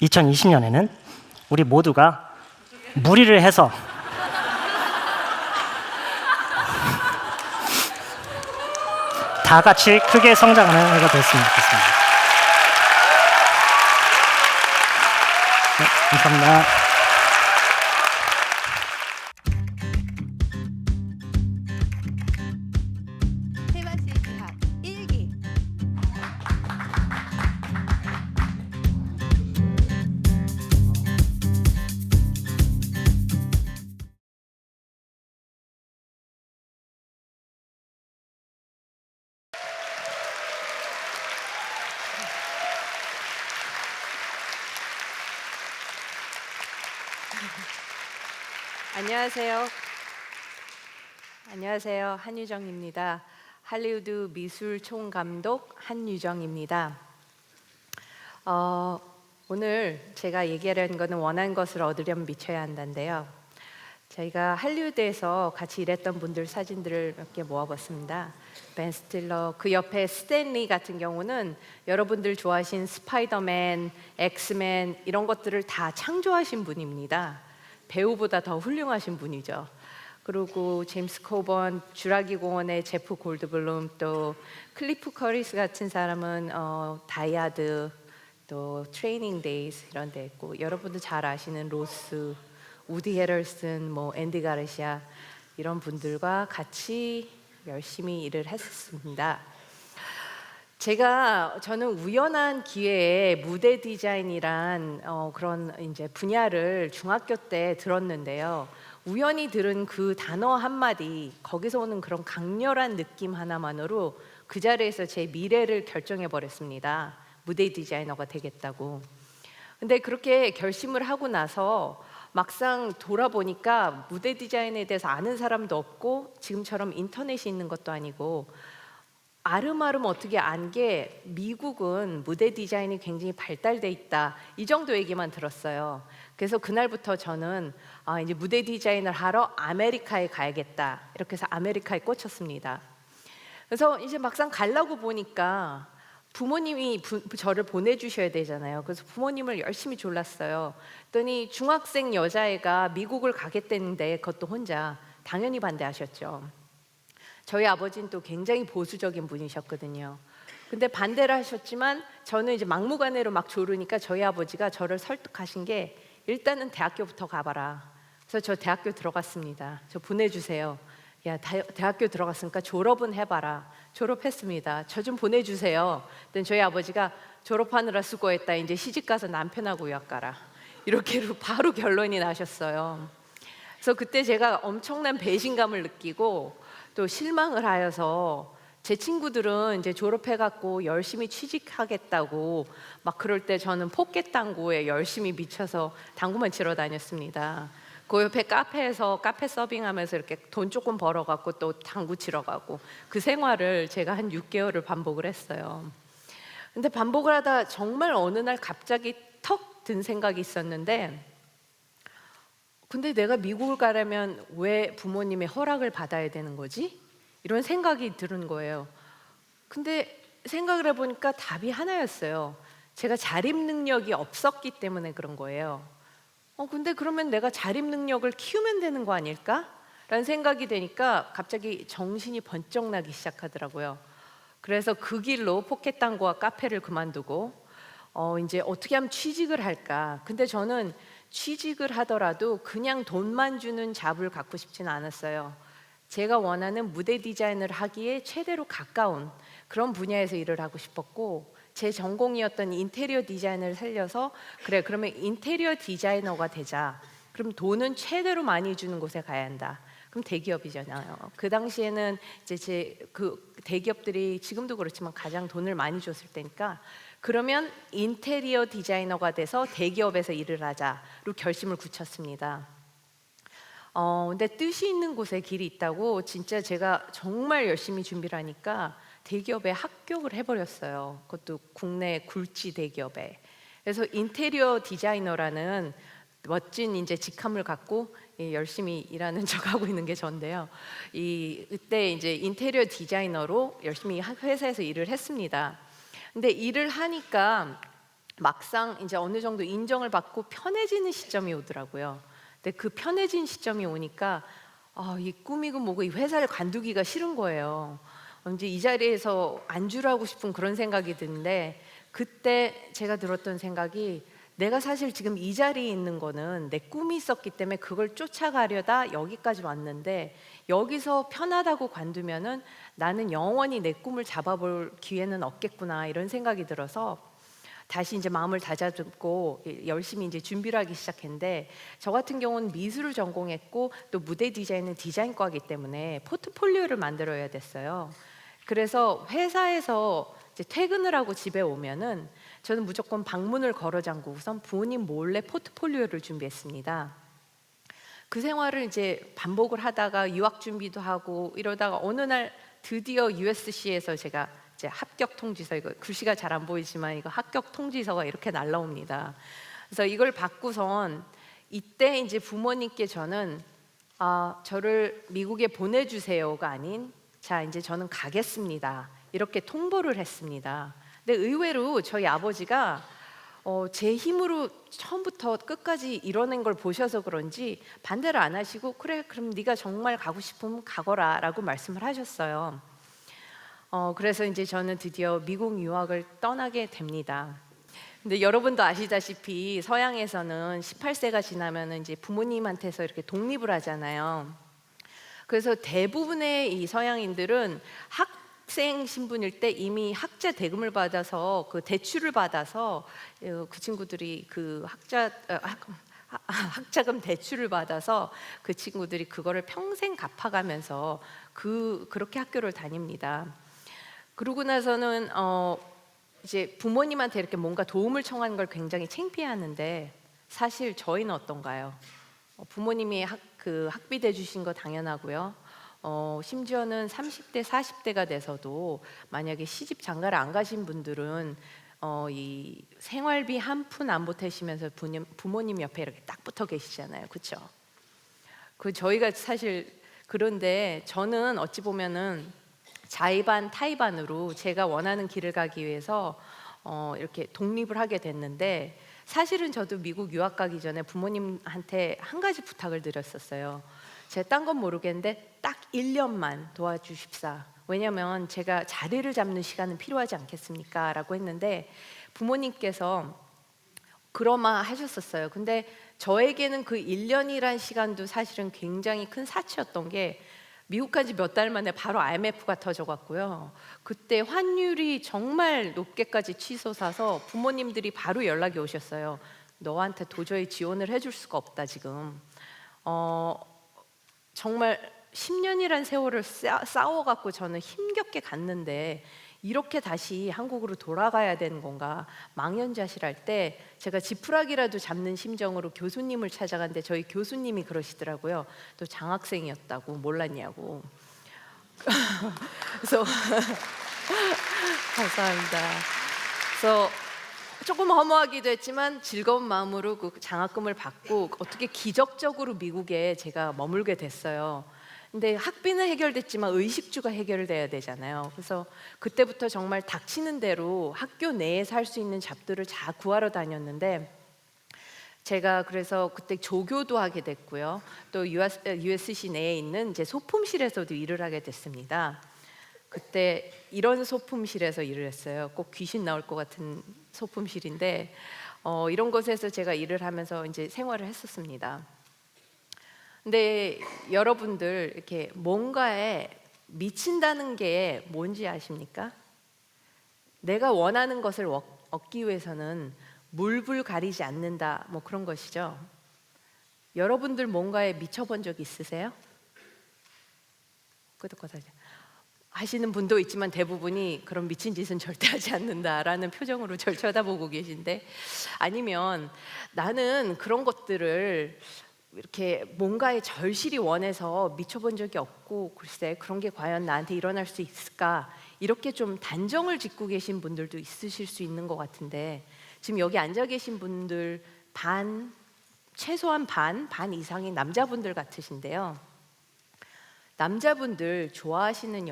2020년에는 우리 모두가 무리를 해서 다 같이 크게 성장하는 해가 됐으면 좋겠습니다. 네, 감사합니다. 테마시탑 1기. 안녕하세요. 안녕하세요. 한유정입니다. 할리우드 미술 총감독 한유정입니다. 오늘 제가 얘기하려는 거는 원하는 것을 얻으려면 미쳐야 한다인데요. 저희가 할리우드에서 같이 일했던 분들 사진들을 몇 개 모아봤습니다. 벤 스틸러, 그 옆에 스탠리 같은 경우는 여러분들 좋아하신 스파이더맨, 엑스맨 이런 것들을 다 창조하신 분입니다. 배우보다 더 훌륭하신 분이죠. 그리고 제임스 코번, 주라기 공원의 제프 골드블룸, 또 클리프 커리스 같은 사람은 다이아드, 또 트레이닝 데이즈 이런 데 있고, 여러분도 잘 아시는 로스, 우디 헤럴슨, 뭐 앤디 가르시아 이런 분들과 같이 열심히 일을 했었습니다. 저는 우연한 기회에 무대 디자인이란 그런 이제 분야를 중학교 때 들었는데요. 우연히 들은 그 단어 한마디, 거기서 오는 그런 강렬한 느낌 하나만으로 그 자리에서 제 미래를 결정해 버렸습니다. 무대 디자이너가 되겠다고. 근데 그렇게 결심을 하고 나서 막상 돌아보니까 무대 디자인에 대해서 아는 사람도 없고 지금처럼 인터넷이 있는 것도 아니고, 아름아름 어떻게 안 게 미국은 무대 디자인이 굉장히 발달돼 있다, 이 정도 얘기만 들었어요. 그래서 그날부터 저는 이제 무대 디자인을 하러 아메리카에 가야겠다, 이렇게 해서 아메리카에 꽂혔습니다. 그래서 이제 막상 가려고 보니까 부모님이 저를 보내주셔야 되잖아요. 그래서 부모님을 열심히 졸랐어요. 그랬더니 중학생 여자애가 미국을 가겠다는데 그것도 혼자, 당연히 반대하셨죠. 저희 아버지는 또 굉장히 보수적인 분이셨거든요. 근데 반대를 하셨지만 저는 이제 막무가내로 막 조르니까 저희 아버지가 저를 설득하신 게, 일단은 대학교부터 가봐라. 그래서 저 대학교 들어갔습니다. 저 보내주세요. 야, 대학교 들어갔으니까 졸업은 해봐라. 졸업했습니다. 저 좀 보내주세요. 그랬더니 저희 아버지가 졸업하느라 수고했다. 이제 시집가서 남편하고 유학 가라. 이렇게 바로 결론이 나셨어요. 그래서 그때 제가 엄청난 배신감을 느끼고 또 실망을 하여서 제 친구들은 이제 졸업해갖고 열심히 취직하겠다고 막 그럴 때 저는 포켓 당구에 열심히 미쳐서 당구만 치러 다녔습니다. 그 옆에 카페에서 카페 서빙하면서 이렇게 돈 조금 벌어갖고 또 당구 치러 가고 그 생활을 제가 한 6개월을 반복을 했어요. 근데 반복을 하다 정말 어느 날 갑자기 턱 든 생각이 있었는데, 근데 내가 미국을 가려면 왜 부모님의 허락을 받아야 되는 거지? 이런 생각이 드는 거예요. 근데 생각을 해보니까 답이 하나였어요. 제가 자립 능력이 없었기 때문에 그런 거예요. 근데 그러면 내가 자립 능력을 키우면 되는 거 아닐까? 라는 생각이 되니까 갑자기 정신이 번쩍 나기 시작하더라고요. 그래서 그 길로 포켓 당구와 카페를 그만두고 이제 어떻게 하면 취직을 할까? 근데 저는 취직을 하더라도 그냥 돈만 주는 잡을 갖고 싶지는 않았어요. 제가 원하는 무대 디자인을 하기에 최대로 가까운 그런 분야에서 일을 하고 싶었고, 제 전공이었던 인테리어 디자인을 살려서 그래, 그러면 인테리어 디자이너가 되자. 그럼 돈은 최대로 많이 주는 곳에 가야 한다. 그럼 대기업이잖아요. 그 당시에는 이제 제 그 대기업들이 지금도 그렇지만 가장 돈을 많이 줬을 때니까, 그러면 인테리어 디자이너가 돼서 대기업에서 일을 하자로 결심을 굳혔습니다. 근데 뜻이 있는 곳에 길이 있다고 진짜 제가 정말 열심히 준비를 하니까 대기업에 합격을 해버렸어요. 그것도 국내 굴지 대기업에. 그래서 인테리어 디자이너라는 멋진 이제 직함을 갖고 열심히 일하는 척하고 있는 게 전데요. 그때 이제 인테리어 디자이너로 열심히 회사에서 일을 했습니다. 근데 일을 하니까 막상 이제 어느 정도 인정을 받고 편해지는 시점이 오더라고요. 근데 그 편해진 시점이 오니까 이 꿈이고 뭐고 이 회사를 관두기가 싫은 거예요. 이제 이 자리에서 안주하고 싶은 그런 생각이 드는데, 그때 제가 들었던 생각이, 내가 사실 지금 이 자리에 있는 거는 내 꿈이 있었기 때문에 그걸 쫓아가려다 여기까지 왔는데, 여기서 편하다고 관두면은 나는 영원히 내 꿈을 잡아볼 기회는 없겠구나, 이런 생각이 들어서 다시 이제 마음을 다잡고 열심히 이제 준비를 하기 시작했는데, 저 같은 경우는 미술을 전공했고 또 무대 디자인은 디자인과이기 때문에 포트폴리오를 만들어야 됐어요. 그래서 회사에서 이제 퇴근을 하고 집에 오면은 저는 무조건 방문을 걸어 잠그고선 부모님 몰래 포트폴리오를 준비했습니다. 그 생활을 이제 반복을 하다가 유학 준비도 하고 이러다가 어느 날 드디어 USC에서 제가 이제 합격 통지서, 이거 글씨가 잘 안 보이지만 이거 합격 통지서가 이렇게 날라옵니다. 그래서 이걸 받고선 이때 이제 부모님께 저는 저를 미국에 보내주세요가 아닌, 자 이제 저는 가겠습니다, 이렇게 통보를 했습니다. 근데 의외로 저희 아버지가 제 힘으로 처음부터 끝까지 이뤄낸 걸 보셔서 그런지 반대를 안 하시고, 그래 그럼 네가 정말 가고 싶으면 가거라 라고 말씀을 하셨어요. 그래서 이제 저는 드디어 미국 유학을 떠나게 됩니다. 근데 여러분도 아시다시피 서양에서는 18세가 지나면 이제 부모님한테서 이렇게 독립을 하잖아요. 그래서 대부분의 이 서양인들은 학생 신분일 때 이미 학자 대금을 받아서 그 대출을 받아서 그 친구들이 그 학자금 대출을 받아서 그 친구들이 그거를 평생 갚아가면서 그렇게 학교를 다닙니다. 그러고 나서는 이제 부모님한테 이렇게 뭔가 도움을 청하는 걸 굉장히 창피해하는데, 사실 저희는 어떤가요? 부모님이 학비 대주신 거 당연하고요. 심지어는 30대, 40대가 돼서도 만약에 시집 장가를 안 가신 분들은 이 생활비 한 푼 안 보태시면서 부모님 옆에 이렇게 딱 붙어 계시잖아요, 그렇죠? 저희가 사실 그런데 저는 어찌 보면은 자의반 타의반으로 제가 원하는 길을 가기 위해서 이렇게 독립을 하게 됐는데, 사실은 저도 미국 유학 가기 전에 부모님한테 한 가지 부탁을 드렸었어요. 제가 딴 건 모르겠는데 딱 1년만 도와주십사. 왜냐면 제가 자리를 잡는 시간은 필요하지 않겠습니까? 라고 했는데 부모님께서 그러마 하셨었어요. 근데 저에게는 그 1년이란 시간도 사실은 굉장히 큰 사치였던 게, 미국 간 지 몇 달 만에 바로 IMF가 터져갔고요. 그때 환율이 정말 높게까지 치솟아서 부모님들이 바로 연락이 오셨어요. 너한테 도저히 지원을 해줄 수가 없다 지금. 정말 10년이란 세월을 싸워갖고 저는 힘겹게 갔는데 이렇게 다시 한국으로 돌아가야 되는 건가 망연자실할 때 제가 지푸라기라도 잡는 심정으로 교수님을 찾아갔는데 저희 교수님이 그러시더라고요. 또 장학생이었다고 몰랐냐고. 그래서 감사합니다. 그래서 조금 허무하기도 했지만 즐거운 마음으로 그 장학금을 받고 어떻게 기적적으로 미국에 제가 머물게 됐어요. 근데 학비는 해결됐지만 의식주가 해결돼야 되잖아요. 그래서 그때부터 정말 닥치는 대로 학교 내에 살 수 있는 잡들을 다 구하러 다녔는데 제가 그래서 그때 조교도 하게 됐고요. 또 USC 내에 있는 이제 소품실에서도 일을 하게 됐습니다. 그때 이런 소품실에서 일을 했어요. 꼭 귀신 나올 것 같은 소품실인데 이런 곳에서 제가 일을 하면서 이제 생활을 했었습니다. 근데 여러분들 이렇게 뭔가에 미친다는 게 뭔지 아십니까? 내가 원하는 것을 얻기 위해서는 물불 가리지 않는다, 뭐 그런 것이죠. 여러분들 뭔가에 미쳐본 적 있으세요? 끄덕끄덕 하시는 분도 있지만 대부분이 그런 미친 짓은 절대 하지 않는다라는 표정으로 절 쳐다보고 계신데, 아니면 나는 그런 것들을 이렇게 뭔가에 절실히 원해서 미쳐본 적이 없고 글쎄 그런 게 과연 나한테 일어날 수 있을까, 이렇게 좀 단정을 짓고 계신 분들도 있으실 수 있는 것 같은데, 지금 여기 앉아 계신 분들 최소한 반 이상이 남자분들 같으신데요. 남자분들 좋아하시는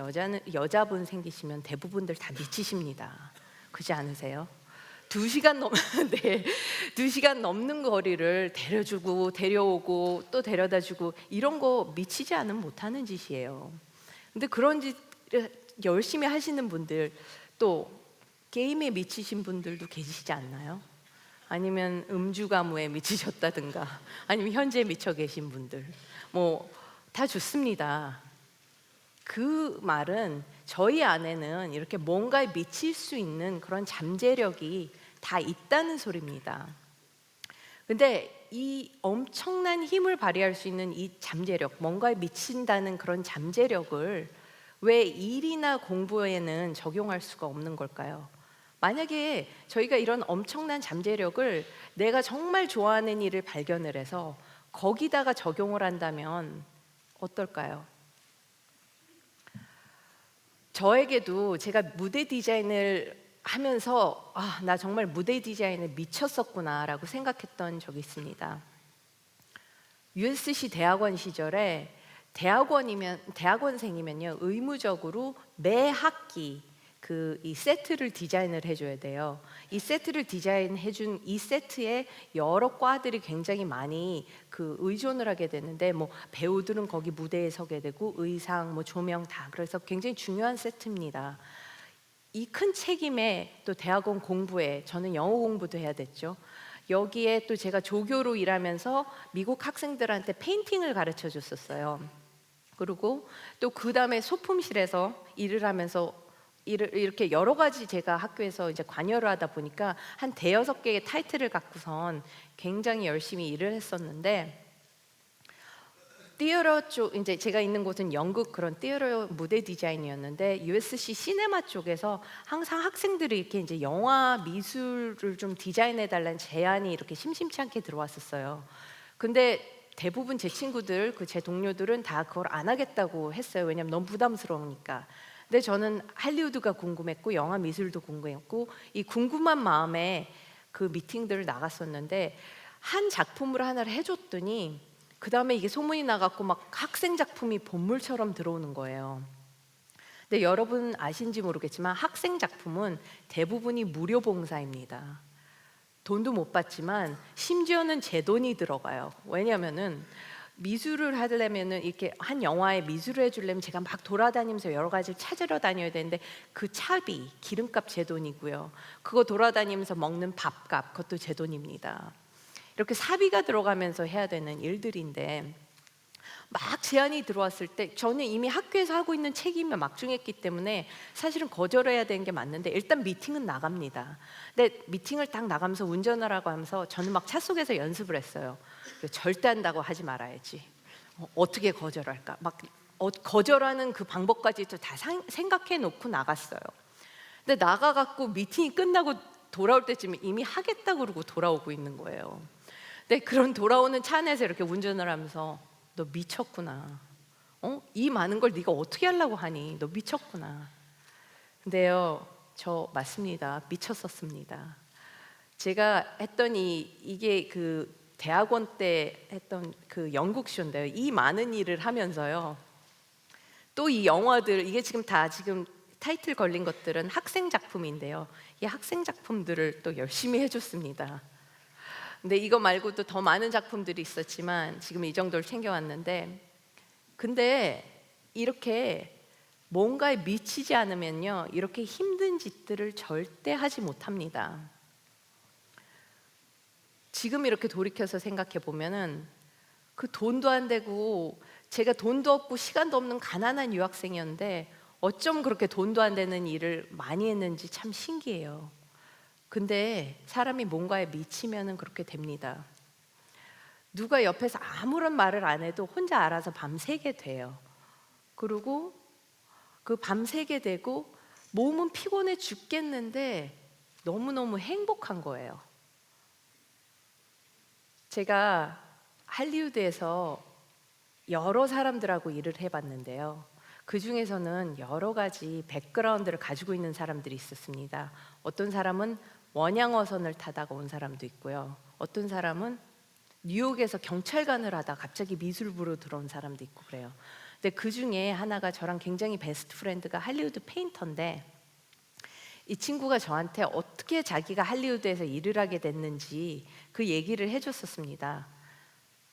여자분 생기시면 대부분들 다 미치십니다. 그렇지 않으세요? 2시간 넘는데 2시간 넘는 거리를 데려주고 데려오고 또 데려다주고 이런 거 미치지 않으면 못하는 짓이에요. 근데 그런 짓 열심히 하시는 분들, 또 게임에 미치신 분들도 계시지 않나요? 아니면 음주 가무에 미치셨다든가 아니면 현재 미쳐 계신 분들, 뭐 다 좋습니다. 그 말은 저희 안에는 이렇게 뭔가에 미칠 수 있는 그런 잠재력이 다 있다는 소리입니다. 근데 이 엄청난 힘을 발휘할 수 있는 이 잠재력, 뭔가에 미친다는 그런 잠재력을 왜 일이나 공부에는 적용할 수가 없는 걸까요? 만약에 저희가 이런 엄청난 잠재력을 내가 정말 좋아하는 일을 발견을 해서 거기다가 적용을 한다면 어떨까요? 저에게도 제가 무대 디자인을 하면서 나 정말 무대 디자인에 미쳤었구나라고 생각했던 적이 있습니다. USC 대학원 시절에 대학원생이면요 의무적으로 매 학기 이 세트를 디자인을 해줘야 돼요. 이 세트를 디자인해준 이 세트에 여러 과들이 굉장히 많이 의존을 하게 되는데, 뭐 배우들은 거기 무대에 서게 되고 의상, 뭐 조명 다, 그래서 굉장히 중요한 세트입니다. 이 큰 책임에 또 대학원 공부에 저는 영어 공부도 해야 됐죠. 여기에 또 제가 조교로 일하면서 미국 학생들한테 페인팅을 가르쳐 줬었어요. 그리고 또 그 다음에 소품실에서 일을 하면서 이렇게 여러 가지 제가 학교에서 이제 관여를 하다 보니까 한 5-6개의 타이틀을 갖고선 굉장히 열심히 일을 했었는데, 티어러 쪽, 이제 제가 있는 곳은 영국 그런 티어러 무대 디자인이었는데 USC 시네마 쪽에서 항상 학생들이 이렇게 이제 영화 미술을 좀 디자인해 달라는 제안이 이렇게 심심치 않게 들어왔었어요. 근데 대부분 제 친구들, 제 동료들은 다 그걸 안 하겠다고 했어요. 왜냐면 너무 부담스러우니까. 근데 저는 할리우드가 궁금했고 영화 미술도 궁금했고 이 궁금한 마음에 그 미팅들을 나갔었는데, 한 작품을 하나를 해줬더니 그 다음에 이게 소문이 나갖고 막 학생 작품이 본물처럼 들어오는 거예요. 근데 여러분 아신지 모르겠지만 학생 작품은 대부분이 무료 봉사입니다. 돈도 못 받지만 심지어는 제 돈이 들어가요. 왜냐면은 미술을 하려면은 이렇게 한 영화에 미술을 해주려면 제가 막 돌아다니면서 여러 가지를 찾으러 다녀야 되는데 그 차비, 기름값 제 돈이고요. 그거 돌아다니면서 먹는 밥값, 그것도 제 돈입니다. 이렇게 사비가 들어가면서 해야 되는 일들인데, 막 제안이 들어왔을 때 저는 이미 학교에서 하고 있는 책임에 막중했기 때문에 사실은 거절해야 되는 게 맞는데, 일단 미팅은 나갑니다. 근데 미팅을 딱 나가면서 운전을 하고 하면서 저는 막 차 속에서 연습을 했어요. 절대 한다고 하지 말아야지. 어떻게 거절할까? 막 거절하는 그 방법까지도 다 생각해 놓고 나갔어요. 근데 나가갖고 미팅이 끝나고 돌아올 때쯤에 이미 하겠다고 그러고 돌아오고 있는 거예요. 근데 그런 돌아오는 차 안에서 이렇게 운전을 하면서 너 미쳤구나. 이 많은 걸 네가 어떻게 하려고 하니? 너 미쳤구나. 근데요, 저 맞습니다. 미쳤었습니다. 제가 했던 이게 그 대학원 때 했던 그 연극 쇼인데요. 이 많은 일을 하면서요. 또 이 영화들 이게 지금 타이틀 걸린 것들은 학생 작품인데요. 이 학생 작품들을 또 열심히 해줬습니다. 근데 이거 말고도 더 많은 작품들이 있었지만 지금 이 정도를 챙겨왔는데, 근데 이렇게 뭔가에 미치지 않으면요, 이렇게 힘든 짓들을 절대 하지 못합니다. 지금 이렇게 돌이켜서 생각해 보면은 그 돈도 안 되고 제가 돈도 없고 시간도 없는 가난한 유학생이었는데 어쩜 그렇게 돈도 안 되는 일을 많이 했는지 참 신기해요. 근데 사람이 뭔가에 미치면은 그렇게 됩니다. 누가 옆에서 아무런 말을 안 해도 혼자 알아서 밤새게 돼요. 그리고 그 밤새게 되고 몸은 피곤해 죽겠는데 너무너무 행복한 거예요. 제가 할리우드에서 여러 사람들하고 일을 해봤는데요. 그 중에서는 여러 가지 백그라운드를 가지고 있는 사람들이 있었습니다. 어떤 사람은 원양어선을 타다가 온 사람도 있고요. 어떤 사람은 뉴욕에서 경찰관을 하다 갑자기 미술부로 들어온 사람도 있고 그래요. 근데 그 중에 하나가 저랑 굉장히 베스트 프렌드가 할리우드 페인터인데, 이 친구가 저한테 어떻게 자기가 할리우드에서 일을 하게 됐는지 그 얘기를 해줬었습니다.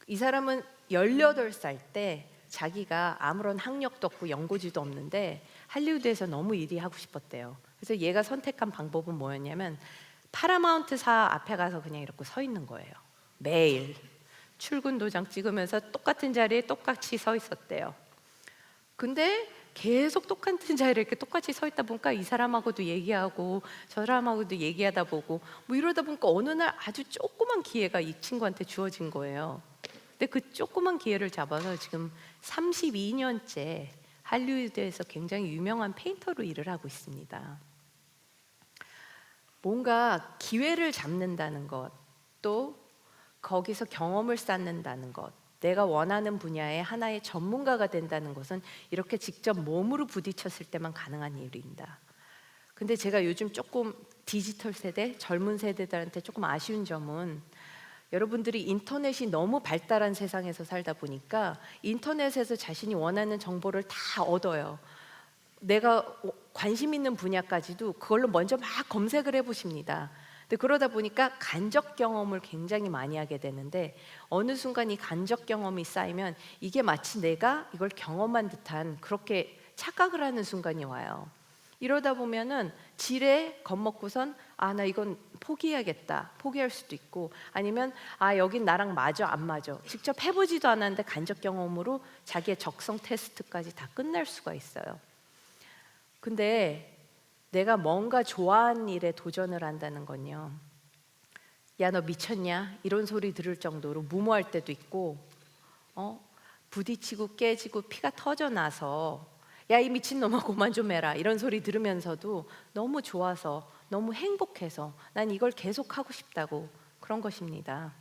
이 사람은 18살 때 자기가 아무런 학력도 없고 연고지도 없는데 할리우드에서 너무 일이 하고 싶었대요. 그래서 얘가 선택한 방법은 뭐였냐면 파라마운트사 앞에 가서 그냥 이렇게 서 있는 거예요. 매일 출근 도장 찍으면서 똑같은 자리에 똑같이 서 있었대요. 근데 계속 똑같은 자리에 이렇게 똑같이 서 있다 보니까 이 사람하고도 얘기하고 저 사람하고도 얘기하다 보고 뭐 이러다 보니까 어느 날 아주 조그만 기회가 이 친구한테 주어진 거예요. 근데 그 조그만 기회를 잡아서 지금 32년째 할리우드에서 굉장히 유명한 페인터로 일을 하고 있습니다. 뭔가 기회를 잡는다는 것, 또 거기서 경험을 쌓는다는 것, 내가 원하는 분야의 하나의 전문가가 된다는 것은 이렇게 직접 몸으로 부딪혔을 때만 가능한 일입니다. 근데 제가 요즘 조금 디지털 세대, 젊은 세대들한테 조금 아쉬운 점은 여러분들이 인터넷이 너무 발달한 세상에서 살다 보니까 인터넷에서 자신이 원하는 정보를 다 얻어요. 내가 관심 있는 분야까지도 그걸로 먼저 막 검색을 해보십니다. 근데 그러다 보니까 간접 경험을 굉장히 많이 하게 되는데 어느 순간 이 간접 경험이 쌓이면 이게 마치 내가 이걸 경험한 듯한 그렇게 착각을 하는 순간이 와요. 이러다 보면은 지레 겁먹고선 나 이건 포기해야겠다, 포기할 수도 있고, 아니면 여긴 나랑 맞아 안 맞아, 직접 해보지도 않았는데 간접 경험으로 자기의 적성 테스트까지 다 끝날 수가 있어요. 근데 내가 뭔가 좋아하는 일에 도전을 한다는 건요, 야 너 미쳤냐 이런 소리 들을 정도로 무모할 때도 있고, 부딪히고 깨지고 피가 터져나서 야 이 미친놈아 그만 좀 해라 이런 소리 들으면서도 너무 좋아서 너무 행복해서 난 이걸 계속 하고 싶다고 그런 것입니다.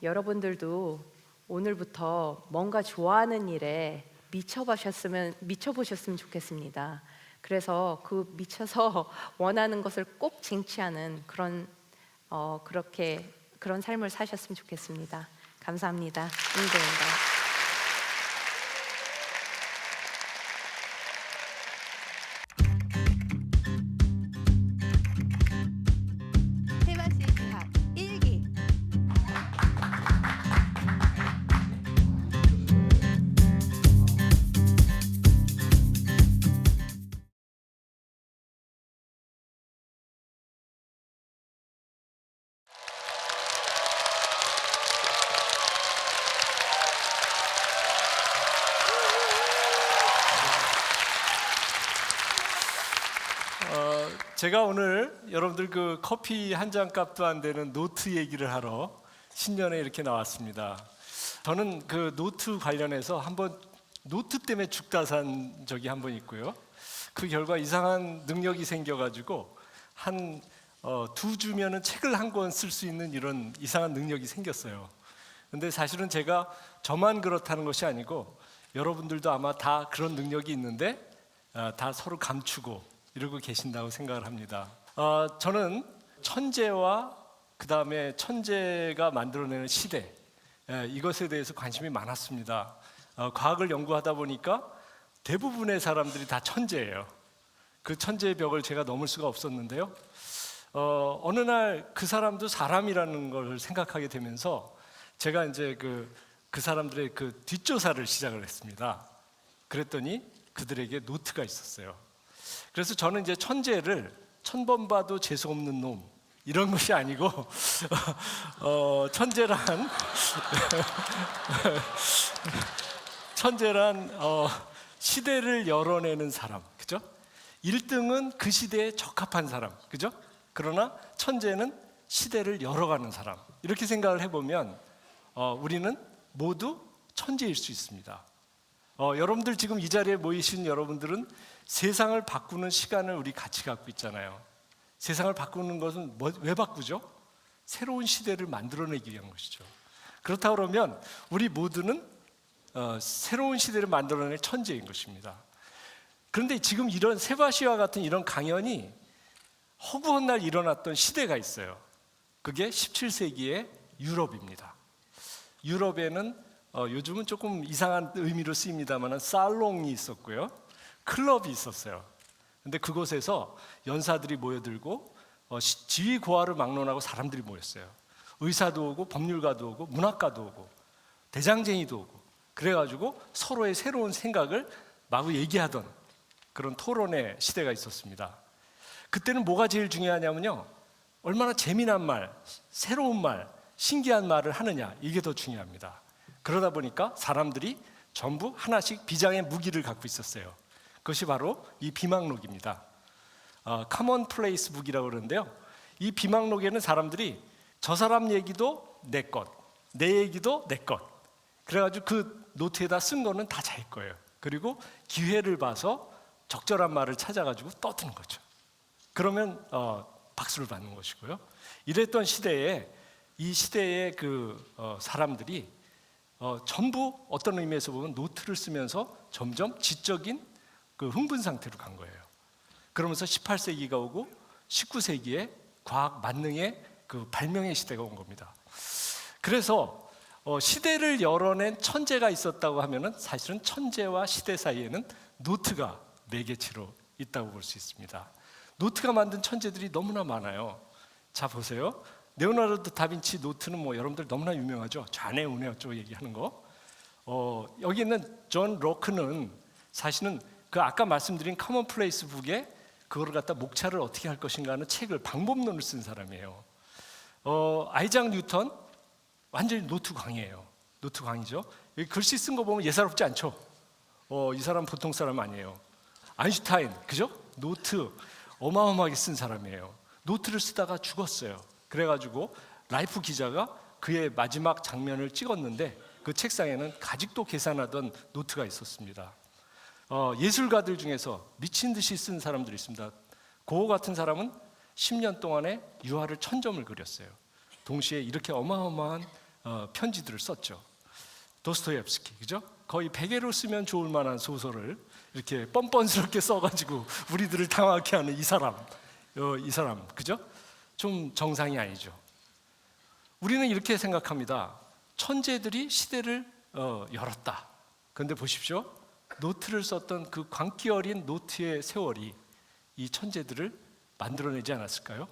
여러분들도 오늘부터 뭔가 좋아하는 일에 미쳐보셨으면 좋겠습니다. 그래서 그 미쳐서 원하는 것을 꼭 쟁취하는 그런 삶을 사셨으면 좋겠습니다. 감사합니다. 임도입니다. 세바시 기학 1기. 제가 오늘 여러분들 그 커피 한 잔 값도 안 되는 노트 얘기를 하러 신년에 이렇게 나왔습니다. 저는 그 노트 관련해서 한번 노트 때문에 죽다 산 적이 한 번 있고요. 그 결과 이상한 능력이 생겨가지고 한 2주면은 책을 한 권 쓸 수 있는 이런 이상한 능력이 생겼어요. 근데 사실은 제가 저만 그렇다는 것이 아니고 여러분들도 아마 다 그런 능력이 있는데 다 서로 감추고 이러고 계신다고 생각을 합니다. 저는 천재와 그 다음에 천재가 만들어내는 시대, 이것에 대해서 관심이 많았습니다. 과학을 연구하다 보니까 대부분의 사람들이 다 천재예요. 그 천재의 벽을 제가 넘을 수가 없었는데요. 어느 날 그 사람도 사람이라는 걸 생각하게 되면서 제가 이제 그 사람들의 그 뒷조사를 시작을 했습니다. 그랬더니 그들에게 노트가 있었어요. 그래서 저는 이제 천재를 천번 봐도 재수 없는 놈 이런 것이 아니고 천재란 시대를 열어내는 사람, 그죠? 1등은 그 시대에 적합한 사람, 그죠? 그러나 천재는 시대를 열어가는 사람. 이렇게 생각을 해보면 우리는 모두 천재일 수 있습니다. 여러분들 지금 이 자리에 모이신 여러분들은 세상을 바꾸는 시간을 우리 같이 갖고 있잖아요. 세상을 바꾸는 것은 왜 바꾸죠? 새로운 시대를 만들어내기 위한 것이죠. 그렇다 그러면 우리 모두는 새로운 시대를 만들어낼 천재인 것입니다. 그런데 지금 이런 세바시와 같은 이런 강연이 허구한 날 일어났던 시대가 있어요. 그게 17세기의 유럽입니다. 유럽에는 요즘은 조금 이상한 의미로 쓰입니다만 살롱이 있었고요, 클럽이 있었어요. 근데 그곳에서 연사들이 모여들고 지위 고하를 막론하고 사람들이 모였어요. 의사도 오고 법률가도 오고 문학가도 오고 대장쟁이도 오고, 그래가지고 서로의 새로운 생각을 마구 얘기하던 그런 토론의 시대가 있었습니다. 그때는 뭐가 제일 중요하냐면요, 얼마나 재미난 말, 새로운 말, 신기한 말을 하느냐, 이게 더 중요합니다. 그러다 보니까 사람들이 전부 하나씩 비장의 무기를 갖고 있었어요. 그것이 바로 이 비망록입니다. 커먼플레이스 북이라고 그러는데요, 이 비망록에는 사람들이 저 사람 얘기도 내 것, 내 얘기도 내 것, 그래가지고 그 노트에다 쓴 거는 다 자기 거예요. 그리고 기회를 봐서 적절한 말을 찾아가지고 떠드는 거죠. 그러면 박수를 받는 것이고요. 이랬던 시대에 이 시대의 사람들이 전부 어떤 의미에서 보면 노트를 쓰면서 점점 지적인 흥분 상태로 간 거예요. 그러면서 18세기가 오고 19세기에 과학 만능의 발명의 시대가 온 겁니다. 그래서 시대를 열어낸 천재가 있었다고 하면은 사실은 천재와 시대 사이에는 노트가 매개체로 있다고 볼 수 있습니다. 노트가 만든 천재들이 너무나 많아요. 자, 보세요. 레오나르도 다빈치 노트는 뭐 여러분들 너무나 유명하죠. 좌뇌 우뇌 어쩌고 얘기하는 거. 여기 있는 존 로크는 사실은 그 아까 말씀드린 커먼플레이스 북에 그거를 갖다 목차를 어떻게 할 것인가 하는 책을 방법론을 쓴 사람이에요. 아이작 뉴턴 완전히 노트 광이에요. 노트 광이죠. 여기 글씨 쓴 거 보면 예사롭지 않죠. 이 사람 보통 사람 아니에요. 아인슈타인, 그죠? 노트 어마어마하게 쓴 사람이에요. 노트를 쓰다가 죽었어요. 그래가지고 라이프 기자가 그의 마지막 장면을 찍었는데 그 책상에는 아직도 계산하던 노트가 있었습니다. 예술가들 중에서 미친 듯이 쓴 사람들이 있습니다. 고흐 같은 사람은 10년 동안에 유화를 1000점을 그렸어요. 동시에 이렇게 어마어마한 편지들을 썼죠. 도스토옙스키, 그죠? 거의 베개로 쓰면 좋을 만한 소설을 이렇게 뻔뻔스럽게 써가지고 우리들을 당황하게 하는 이 사람, 그죠? 좀 정상이 아니죠. 우리는 이렇게 생각합니다. 천재들이 시대를 열었다. 그런데 보십시오. 노트를 썼던 그 광기 어린 노트의 세월이 이 천재들을 만들어내지 않았을까요?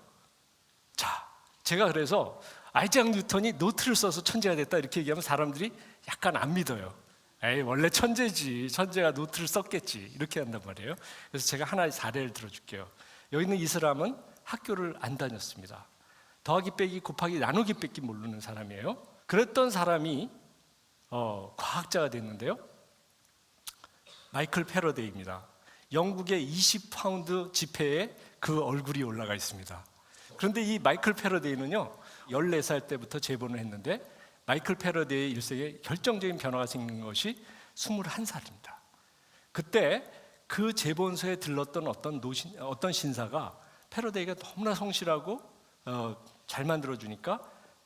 자, 제가 그래서 아이작 뉴턴이 노트를 써서 천재가 됐다 이렇게 얘기하면 사람들이 약간 안 믿어요. 에이, 원래 천재지. 천재가 노트를 썼겠지. 이렇게 한단 말이에요. 그래서 제가 하나의 사례를 들어줄게요. 여기 있는 이 사람은 학교를 안 다녔습니다. 더하기 빼기 곱하기 나누기 빼기 모르는 사람이에요. 그랬던 사람이 과학자가 됐는데요. 마이클 패러데이입니다. 영국의 20파운드 지폐에 그 얼굴이 올라가 있습니다. 그런데 이 마이클 패러데이는요, 14살 때부터 재본을 했는데 마이클 패러데이의 일생에 결정적인 변화가 생긴 것이 21살입니다. 그때 그 재본서에 들렀던 어떤 신사가 패러데이가 너무나 성실하고 잘 만들어주니까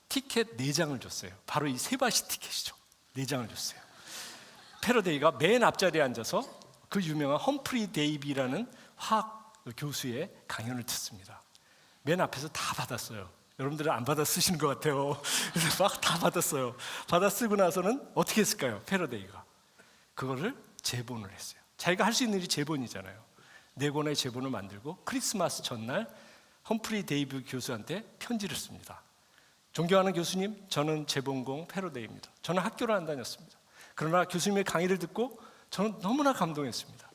티켓 4장을 줬어요. 바로 이 세바시 티켓이죠. 4장을 줬어요. 패러데이가 맨 앞자리에 앉아서 그 유명한 험프리 데이비라는 화학 교수의 강연을 듣습니다. 맨 앞에서 다 받았어요. 여러분들은 안 받아 쓰시는 것 같아요. 그래서 막 다 받았어요. 받아 쓰고 나서는 어떻게 했을까요? 패러데이가 그거를 제본을 했어요. 자기가 할 수 있는 일이 제본이잖아요. 4권의 제본을 만들고 크리스마스 전날 험프리 데이비 교수한테 편지를 씁니다. 존경하는 교수님, 저는 제본공 패러데이입니다. 저는 학교를 안 다녔습니다. 그러나 교수님의 강의를 듣고 저는 너무나 감동했습니다.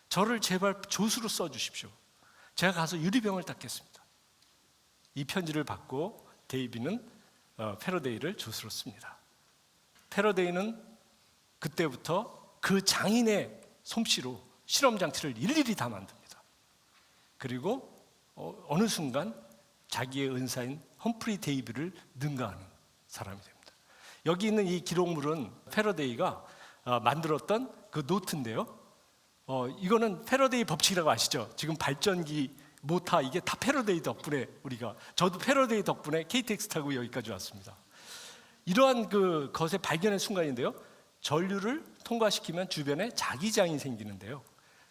저를 제발 조수로 써주십시오. 제가 가서 유리병을 닦겠습니다. 이 편지를 받고 데이비는 패러데이를 조수로 씁니다. 패러데이는 그때부터 그 장인의 솜씨로 실험장치를 일일이 다 만듭니다. 그리고 어느 순간 자기의 은사인 험프리 데이비를 능가하는 사람이 됩니다. 여기 있는 이 기록물은 패러데이가 만들었던 그 노트인데요. 이거는 패러데이 법칙이라고 아시죠? 지금 발전기, 모타 이게 다 패러데이 덕분에 저도 패러데이 덕분에 KTX 타고 여기까지 왔습니다. 이러한 그 것의 발견의 순간인데요. 전류를 통과시키면 주변에 자기장이 생기는데요.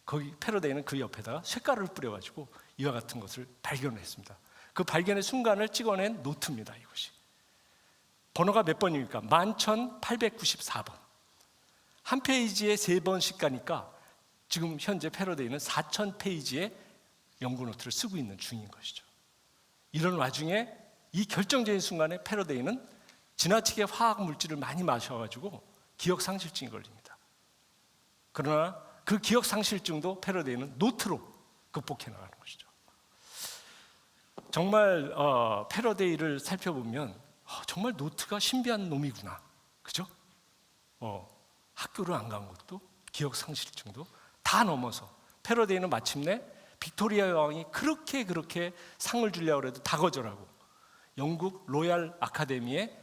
거기 패러데이는 그 옆에다가 쇳가루를 뿌려가지고 이와 같은 것을 발견했습니다. 그 발견의 순간을 찍어낸 노트입니다. 이것이 번호가 몇 번입니까? 11,894번. 한 페이지에 3번씩 가니까 지금 현재 패러데이는 4,000페이지의 연구 노트를 쓰고 있는 중인 것이죠. 이런 와중에 이 결정적인 순간에 패러데이는 지나치게 화학 물질을 많이 마셔가지고 기억 상실증이 걸립니다. 그러나 그 기억 상실증도 패러데이는 노트로 극복해 나가는 것이죠. 정말 패러데이를 살펴보면 정말 노트가 신비한 놈이구나, 그죠? 학교를 안 간 것도 기억 상실증도 다 넘어서 패러데이는 마침내 빅토리아 여왕이 그렇게 상을 주려고 해도 다 거절하고 영국 로얄 아카데미의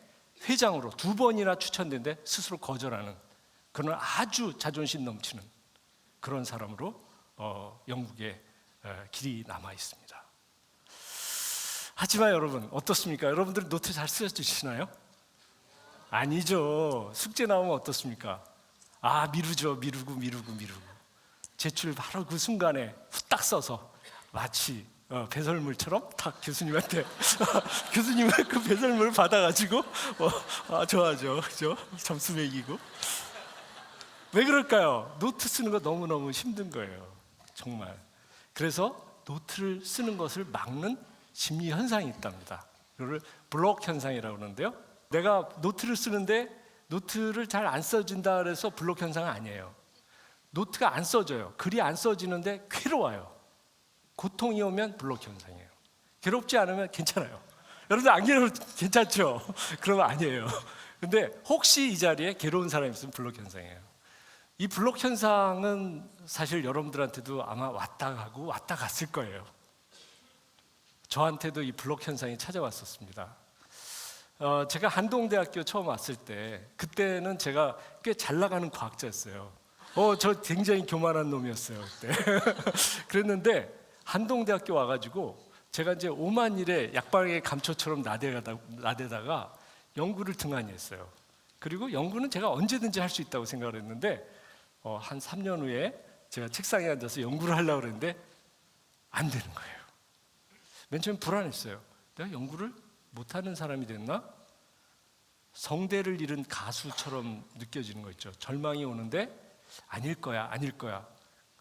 회장으로 2번이나 추천된데 스스로 거절하는 그런 아주 자존심 넘치는 그런 사람으로 영국의 길이 남아 있습니다. 하지만 여러분 어떻습니까? 여러분들 노트 잘 쓰시나요? 아니죠. 숙제 나오면 어떻습니까? 미루죠. 미루고 제출 바로 그 순간에 후딱 써서 마치 배설물처럼 탁 교수님한테 교수님은 그 배설물을 받아가지고 좋아하죠, 그죠? 점수 매기고. 왜 그럴까요? 노트 쓰는 거 너무너무 힘든 거예요, 정말. 그래서 노트를 쓰는 것을 막는 심리 현상이 있답니다. 그걸 블록 현상이라고 하는데요. 내가 노트를 쓰는데 노트를 잘 안 써진다 그래서 블록 현상은 아니에요. 노트가 안 써져요. 글이 안 써지는데 괴로워요. 고통이 오면 블록 현상이에요. 괴롭지 않으면 괜찮아요. 여러분들 안 괴로우면 괜찮죠? 그러면 아니에요. 근데 혹시 이 자리에 괴로운 사람이 있으면 블록 현상이에요. 이 블록 현상은 사실 여러분들한테도 아마 왔다 가고 왔다 갔을 거예요. 저한테도 이 블록 현상이 찾아왔었습니다. 제가 한동대학교 처음 왔을 때 그때는 제가 꽤 잘 나가는 과학자였어요. 저 굉장히 교만한 놈이었어요 그때. 그랬는데 한동대학교 와가지고 제가 이제 오만일에 약방의 감초처럼 나대다가 연구를 등한히 했어요. 그리고 연구는 제가 언제든지 할 수 있다고 생각을 했는데 한 3년 후에 제가 책상에 앉아서 연구를 하려고 그랬는데 안 되는 거예요. 맨 처음 불안했어요. 내가 연구를 못하는 사람이 됐나? 성대를 잃은 가수처럼 느껴지는 거 있죠. 절망이 오는데 아닐 거야.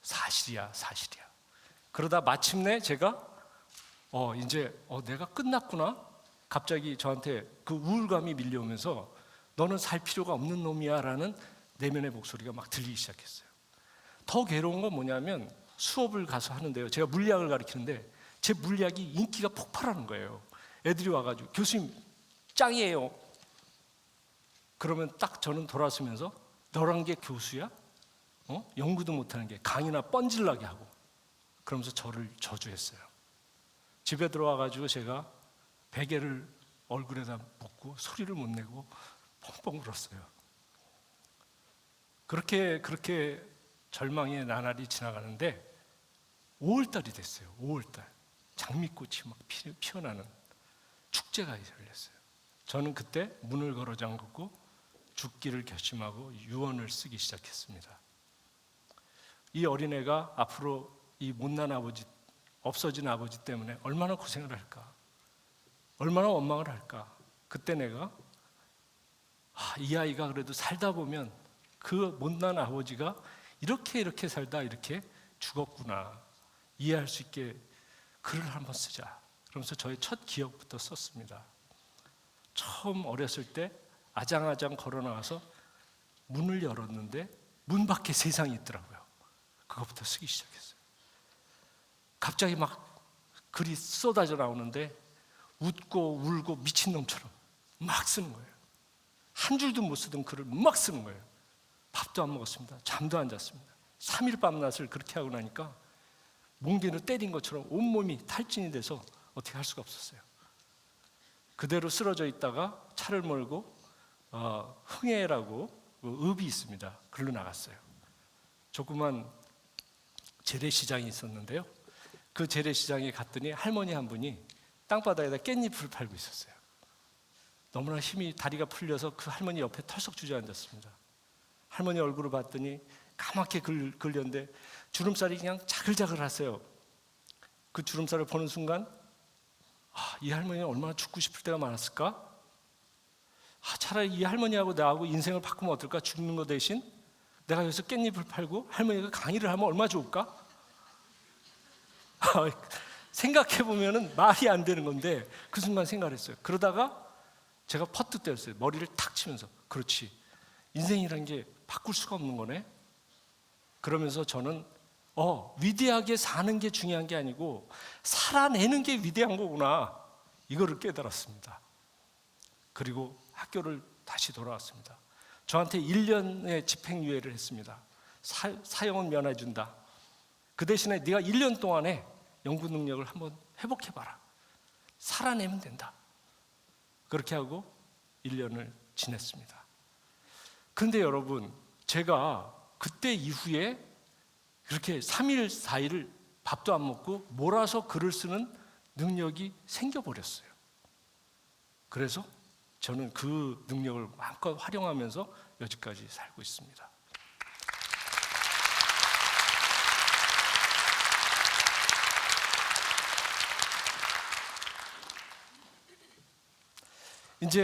사실이야. 그러다 마침내 제가 이제 내가 끝났구나. 갑자기 저한테 그 우울감이 밀려오면서 너는 살 필요가 없는 놈이야라는 내면의 목소리가 막 들리기 시작했어요. 더 괴로운 건 뭐냐면 수업을 가서 하는데요. 제가 물리학을 가르치는데 제 물리학이 인기가 폭발하는 거예요. 애들이 와가지고 교수님 짱이에요. 그러면 딱 저는 돌아서면서 너란 게 교수야? 연구도 못하는 게 강의나 뻔질나게 하고 그러면서 저를 저주했어요. 집에 들어와가지고 제가 베개를 얼굴에다 묶고 소리를 못 내고 펑펑 울었어요. 그렇게 절망의 나날이 지나가는데 5월달이 됐어요. 5월달 장미꽃이 막 피어나는 축제가 열렸어요. 저는 그때 문을 걸어 잠그고 죽기를 결심하고 유언을 쓰기 시작했습니다. 이 어린애가 앞으로 이 못난 아버지, 없어진 아버지 때문에 얼마나 고생을 할까, 얼마나 원망을 할까. 그때 내가 이 아이가 그래도 살다 보면 그 못난 아버지가 이렇게 살다 이렇게 죽었구나 이해할 수 있게 글을 한번 쓰자. 그러면서 저의 첫 기억부터 썼습니다. 처음 어렸을 때 아장아장 걸어 나와서 문을 열었는데 문 밖에 세상이 있더라고요. 그것부터 쓰기 시작했어요. 갑자기 막 글이 쏟아져 나오는데 웃고 울고 미친놈처럼 막 쓰는 거예요. 한 줄도 못 쓰던 글을 막 쓰는 거예요. 밥도 안 먹었습니다. 잠도 안 잤습니다. 3일 밤낮을 그렇게 하고 나니까 몽개를 때린 것처럼 온몸이 탈진이 돼서 어떻게 할 수가 없었어요. 그대로 쓰러져 있다가 차를 몰고 흥해라고 읍이 있습니다. 글로 나갔어요. 조그만 재래시장이 있었는데요. 그 재래시장에 갔더니 할머니 한 분이 땅바닥에다 깻잎을 팔고 있었어요. 너무나 힘이 다리가 풀려서 그 할머니 옆에 털썩 주저앉았습니다. 할머니 얼굴을 봤더니 까맣게 걸렸는데 주름살이 그냥 자글자글하세요. 그 주름살을 보는 순간 이 할머니는 얼마나 죽고 싶을 때가 많았을까? 차라리 이 할머니하고 나하고 인생을 바꾸면 어떨까? 죽는 거 대신 내가 여기서 깻잎을 팔고 할머니가 강의를 하면 얼마나 좋을까? 생각해보면 말이 안 되는 건데 그 순간 생각을 했어요. 그러다가 제가 퍼뜩 때렸어요. 머리를 탁 치면서 그렇지, 인생이라는 게 바꿀 수가 없는 거네. 그러면서 저는 위대하게 사는 게 중요한 게 아니고 살아내는 게 위대한 거구나, 이거를 깨달았습니다. 그리고 학교를 다시 돌아왔습니다. 저한테 1년의 집행유예를 했습니다. 사형은 면해준다. 그 대신에 네가 1년 동안에 연구 능력을 한번 회복해봐라. 살아내면 된다. 그렇게 하고 1년을 지냈습니다. 그런데 여러분, 제가 그때 이후에 그렇게 3일, 4일을 밥도 안 먹고 몰아서 글을 쓰는 능력이 생겨버렸어요. 그래서 저는 그 능력을 마음껏 활용하면서 여지까지 살고 있습니다. 이제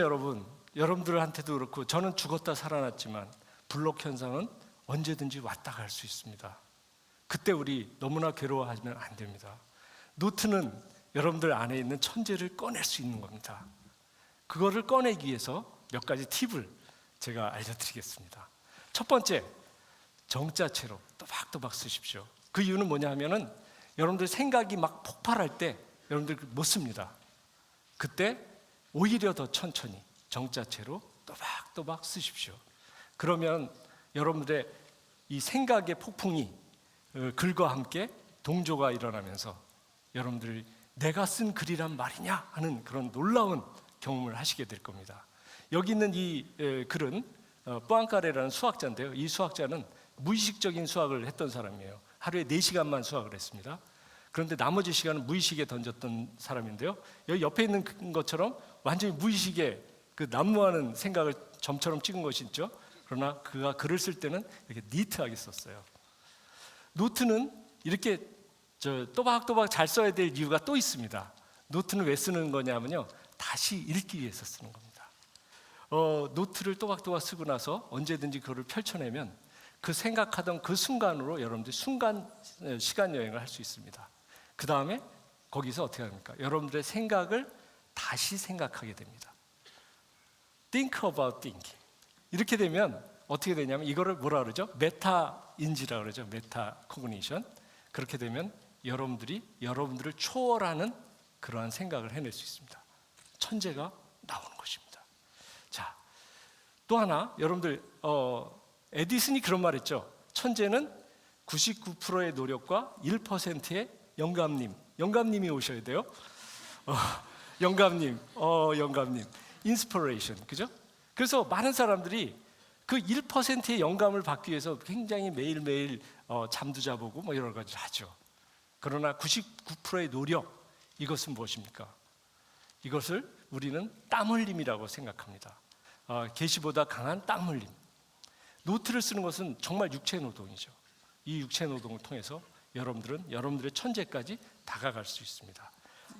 여러분들한테도 그렇고 저는 죽었다 살아났지만 블록 현상은 언제든지 왔다 갈 수 있습니다. 그때 우리 너무나 괴로워하면 안 됩니다. 노트는 여러분들 안에 있는 천재를 꺼낼 수 있는 겁니다. 그거를 꺼내기 위해서 몇 가지 팁을 제가 알려드리겠습니다. 첫 번째, 정자체로 또박또박 쓰십시오. 그 이유는 뭐냐 하면은 여러분들 생각이 막 폭발할 때 여러분들 못 씁니다. 그때 오히려 더 천천히 정자체로 또박또박 쓰십시오. 그러면 여러분들의 이 생각의 폭풍이 글과 함께 동조가 일어나면서 여러분들이 내가 쓴 글이란 말이냐 하는 그런 놀라운 경험을 하시게 될 겁니다. 여기 있는 이 글은 뿌앙카레라는 수학자인데요. 이 수학자는 무의식적인 수학을 했던 사람이에요. 하루에 4시간만 수학을 했습니다. 그런데 나머지 시간은 무의식에 던졌던 사람인데요. 여기 옆에 있는 것처럼 완전히 무의식에 그 난무하는 생각을 점처럼 찍은 것이 있죠. 그러나 그가 글을 쓸 때는 이렇게 니트하게 썼어요. 노트는 이렇게 또박또박 잘 써야 될 이유가 또 있습니다. 노트는 왜 쓰는 거냐면요, 다시 읽기 위해서 쓰는 겁니다. 노트를 또박또박 쓰고 나서 언제든지 그거를 펼쳐내면 그 생각하던 그 순간으로 여러분들이 시간 여행을 할 수 있습니다. 그 다음에 거기서 어떻게 합니까? 여러분들의 생각을 다시 생각하게 됩니다. Think about thinking. 이렇게 되면 어떻게 되냐면 이거를 뭐라 그러죠? 메타인지라고 그러죠. 메타 코그니션. 그렇게 되면 여러분들을 초월하는 그러한 생각을 해낼 수 있습니다. 천재가 나오는 것입니다. 자, 또 하나 여러분들 에디슨이 그런 말 했죠. 천재는 99%의 노력과 1%의 영감님이 오셔야 돼요. 영감님, 인스피레이션, 그죠? 그래서 많은 사람들이 그 1%의 영감을 받기 위해서 굉장히 매일매일 잠도 자보고 뭐 여러 가지를 하죠. 그러나 99%의 노력, 이것은 무엇입니까? 이것을 우리는 땀 흘림이라고 생각합니다. 계시보다 강한 땀 흘림. 노트를 쓰는 것은 정말 육체 노동이죠. 이 육체 노동을 통해서 여러분들은 여러분들의 천재까지 다가갈 수 있습니다.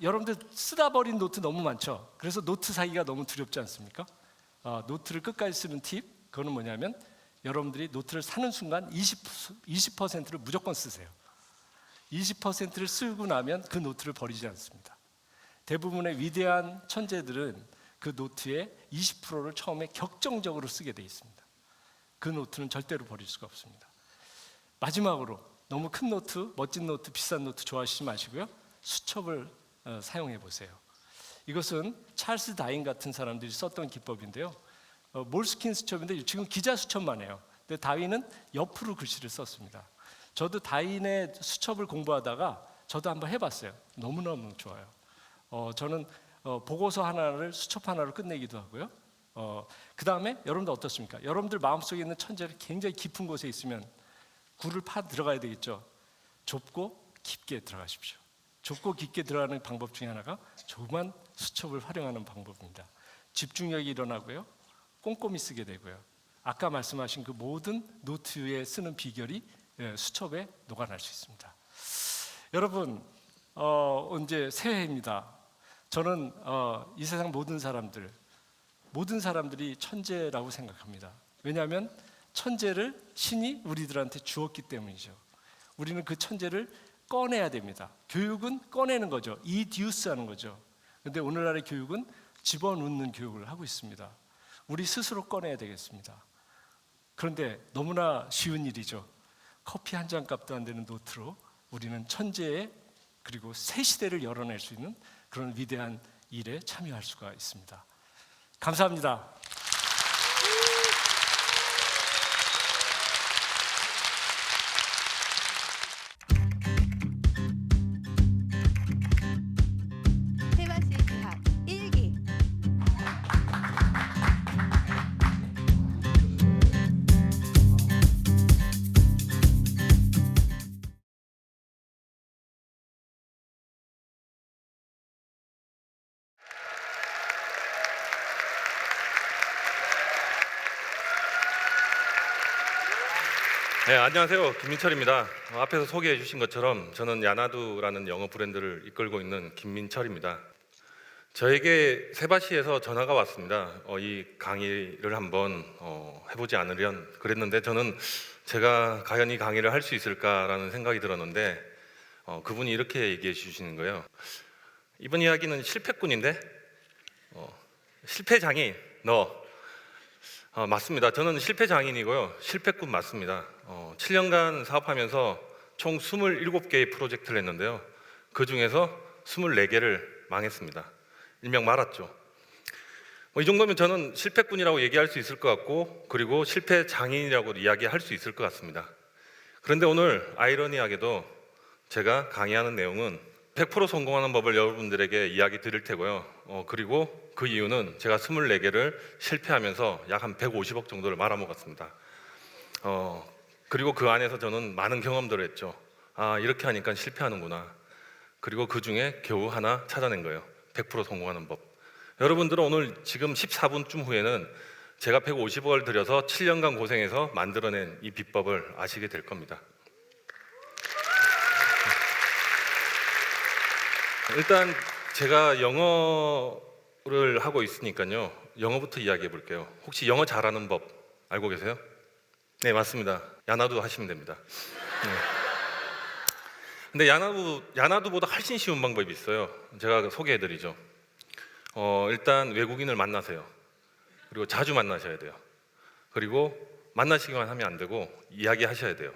여러분들 쓰다 버린 노트 너무 많죠. 그래서 노트 사기가 너무 두렵지 않습니까? 노트를 끝까지 쓰는 팁, 그거는 뭐냐면 여러분들이 노트를 사는 순간 20%를 무조건 쓰세요. 20%를 쓰고 나면 그 노트를 버리지 않습니다. 대부분의 위대한 천재들은 그 노트의 20%를 처음에 격정적으로 쓰게 돼 있습니다. 그 노트는 절대로 버릴 수가 없습니다. 마지막으로 너무 큰 노트, 멋진 노트, 비싼 노트 좋아하시지 마시고요. 수첩을 사용해 보세요. 이것은 찰스 다인 같은 사람들이 썼던 기법인데요. 몰스킨 수첩인데 지금 기자 수첩만 해요. 근데 다윈은 옆으로 글씨를 썼습니다. 저도 다윈의 수첩을 공부하다가 저도 한번 해봤어요. 너무너무 좋아요. 저는 보고서 하나를 수첩 하나로 끝내기도 하고요. 그 다음에 여러분들 어떻습니까? 여러분들 마음속에 있는 천재가 굉장히 깊은 곳에 있으면 굴을 파 들어가야 되겠죠. 좁고 깊게 들어가십시오. 좁고 깊게 들어가는 방법 중에 하나가 조그만 수첩을 활용하는 방법입니다. 집중력이 일어나고요. 꼼꼼히 쓰게 되고요. 아까 말씀하신 그 모든 노트에 쓰는 비결이 수첩에 녹아날 수 있습니다. 여러분, 이제 새해입니다. 저는 이 세상 모든 사람들이 천재라고 생각합니다. 왜냐하면 천재를 신이 우리들한테 주었기 때문이죠. 우리는 그 천재를 꺼내야 됩니다. 교육은 꺼내는 거죠. 이듀스 하는 거죠. 그런데 오늘날의 교육은 집어넣는 교육을 하고 있습니다. 우리 스스로 꺼내야 되겠습니다. 그런데 너무나 쉬운 일이죠. 커피 한 잔 값도 안 되는 노트로 우리는 천재의 그리고 새 시대를 열어낼 수 있는 그런 위대한 일에 참여할 수가 있습니다. 감사합니다. 세바시의 기학 1기. 네, 안녕하세요. 김민철입니다. 앞에서 소개해 주신 것처럼 저는 야나두라는 영어 브랜드를 이끌고 있는 김민철입니다. 저에게 세바시에서 전화가 왔습니다. 이 강의를 한번 해보지 않으련 그랬는데 저는 제가 과연 이 강의를 할 수 있을까라는 생각이 들었는데 그분이 이렇게 얘기해 주시는 거예요. 이번 이야기는 실패꾼인데 실패장인 너 맞습니다. 저는 실패장인이고요. 실패꾼 맞습니다. 7년간 사업하면서 총 27개의 프로젝트를 했는데요. 그 중에서 24개를 망했습니다. 일명 말았죠. 이 정도면 저는 실패꾼이라고 얘기할 수 있을 것 같고 그리고 실패장인이라고 이야기할 수 있을 것 같습니다. 그런데 오늘 아이러니하게도 제가 강의하는 내용은 100% 성공하는 법을 여러분들에게 이야기 드릴 테고요. 그리고 그 이유는 제가 24개를 실패하면서 약 한 150억 정도를 말아먹었습니다. 그리고 그 안에서 저는 많은 경험들을 했죠. 이렇게 하니까 실패하는구나. 그리고 그 중에 겨우 하나 찾아낸 거예요. 100% 성공하는 법. 여러분들은 오늘 지금 14분쯤 후에는 제가 150억을 들여서 7년간 고생해서 만들어낸 이 비법을 아시게 될 겁니다. 일단 제가 영어를 하고 있으니까요. 영어부터 이야기해 볼게요. 혹시 영어 잘하는 법 알고 계세요? 네, 맞습니다. 야나두 하시면 됩니다. 네. 근데 야나두보다 훨씬 쉬운 방법이 있어요. 제가 소개해 드리죠. 일단 외국인을 만나세요. 그리고 자주 만나셔야 돼요. 그리고 만나시기만 하면 안 되고 이야기하셔야 돼요.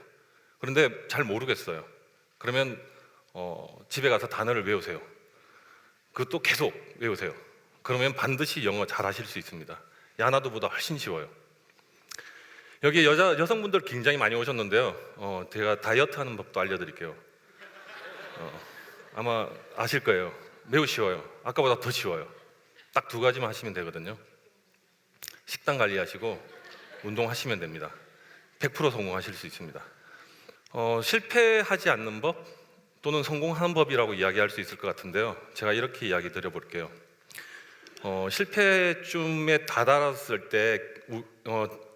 그런데 잘 모르겠어요. 그러면 집에 가서 단어를 외우세요. 그것도 계속 외우세요. 그러면 반드시 영어 잘 하실 수 있습니다. 야나두보다 훨씬 쉬워요. 여기 여성분들 굉장히 많이 오셨는데요. 제가 다이어트 하는 법도 알려드릴게요. 아마 아실 거예요. 매우 쉬워요. 아까보다 더 쉬워요. 딱 2가지만 하시면 되거든요. 식단 관리하시고 운동하시면 됩니다. 100% 성공하실 수 있습니다. 실패하지 않는 법 또는 성공하는 법이라고 이야기할 수 있을 것 같은데요. 제가 이렇게 이야기 드려볼게요. 실패쯤에 다다랐을 때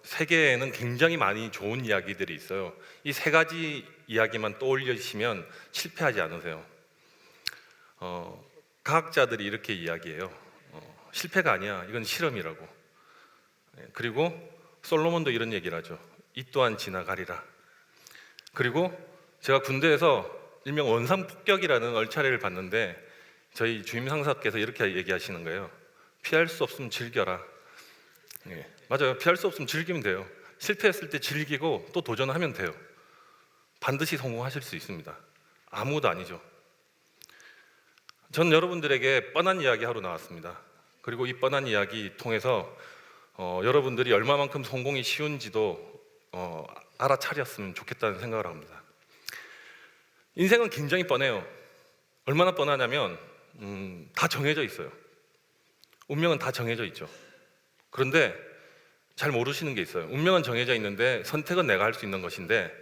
세계에는 굉장히 많이 좋은 이야기들이 있어요. 이 세 가지 이야기만 떠올리시면 실패하지 않으세요. 과학자들이 이렇게 이야기해요. 실패가 아니야. 이건 실험이라고. 그리고 솔로몬도 이런 얘기를 하죠. 이 또한 지나가리라. 그리고 제가 군대에서 일명 원상폭격이라는 얼차례를 봤는데 저희 주임 상사께서 이렇게 얘기하시는 거예요. 피할 수 없으면 즐겨라. 맞아요. 피할 수 없으면 즐기면 돼요. 실패했을 때 즐기고 또 도전하면 돼요. 반드시 성공하실 수 있습니다. 아무것도 아니죠. 전 여러분들에게 뻔한 이야기 하러 나왔습니다. 그리고 이 뻔한 이야기 통해서 여러분들이 얼마만큼 성공이 쉬운지도 알아차렸으면 좋겠다는 생각을 합니다. 인생은 굉장히 뻔해요. 얼마나 뻔하냐면 다 정해져 있어요. 운명은 다 정해져 있죠. 그런데 잘 모르시는 게 있어요. 운명은 정해져 있는데 선택은 내가 할 수 있는 것인데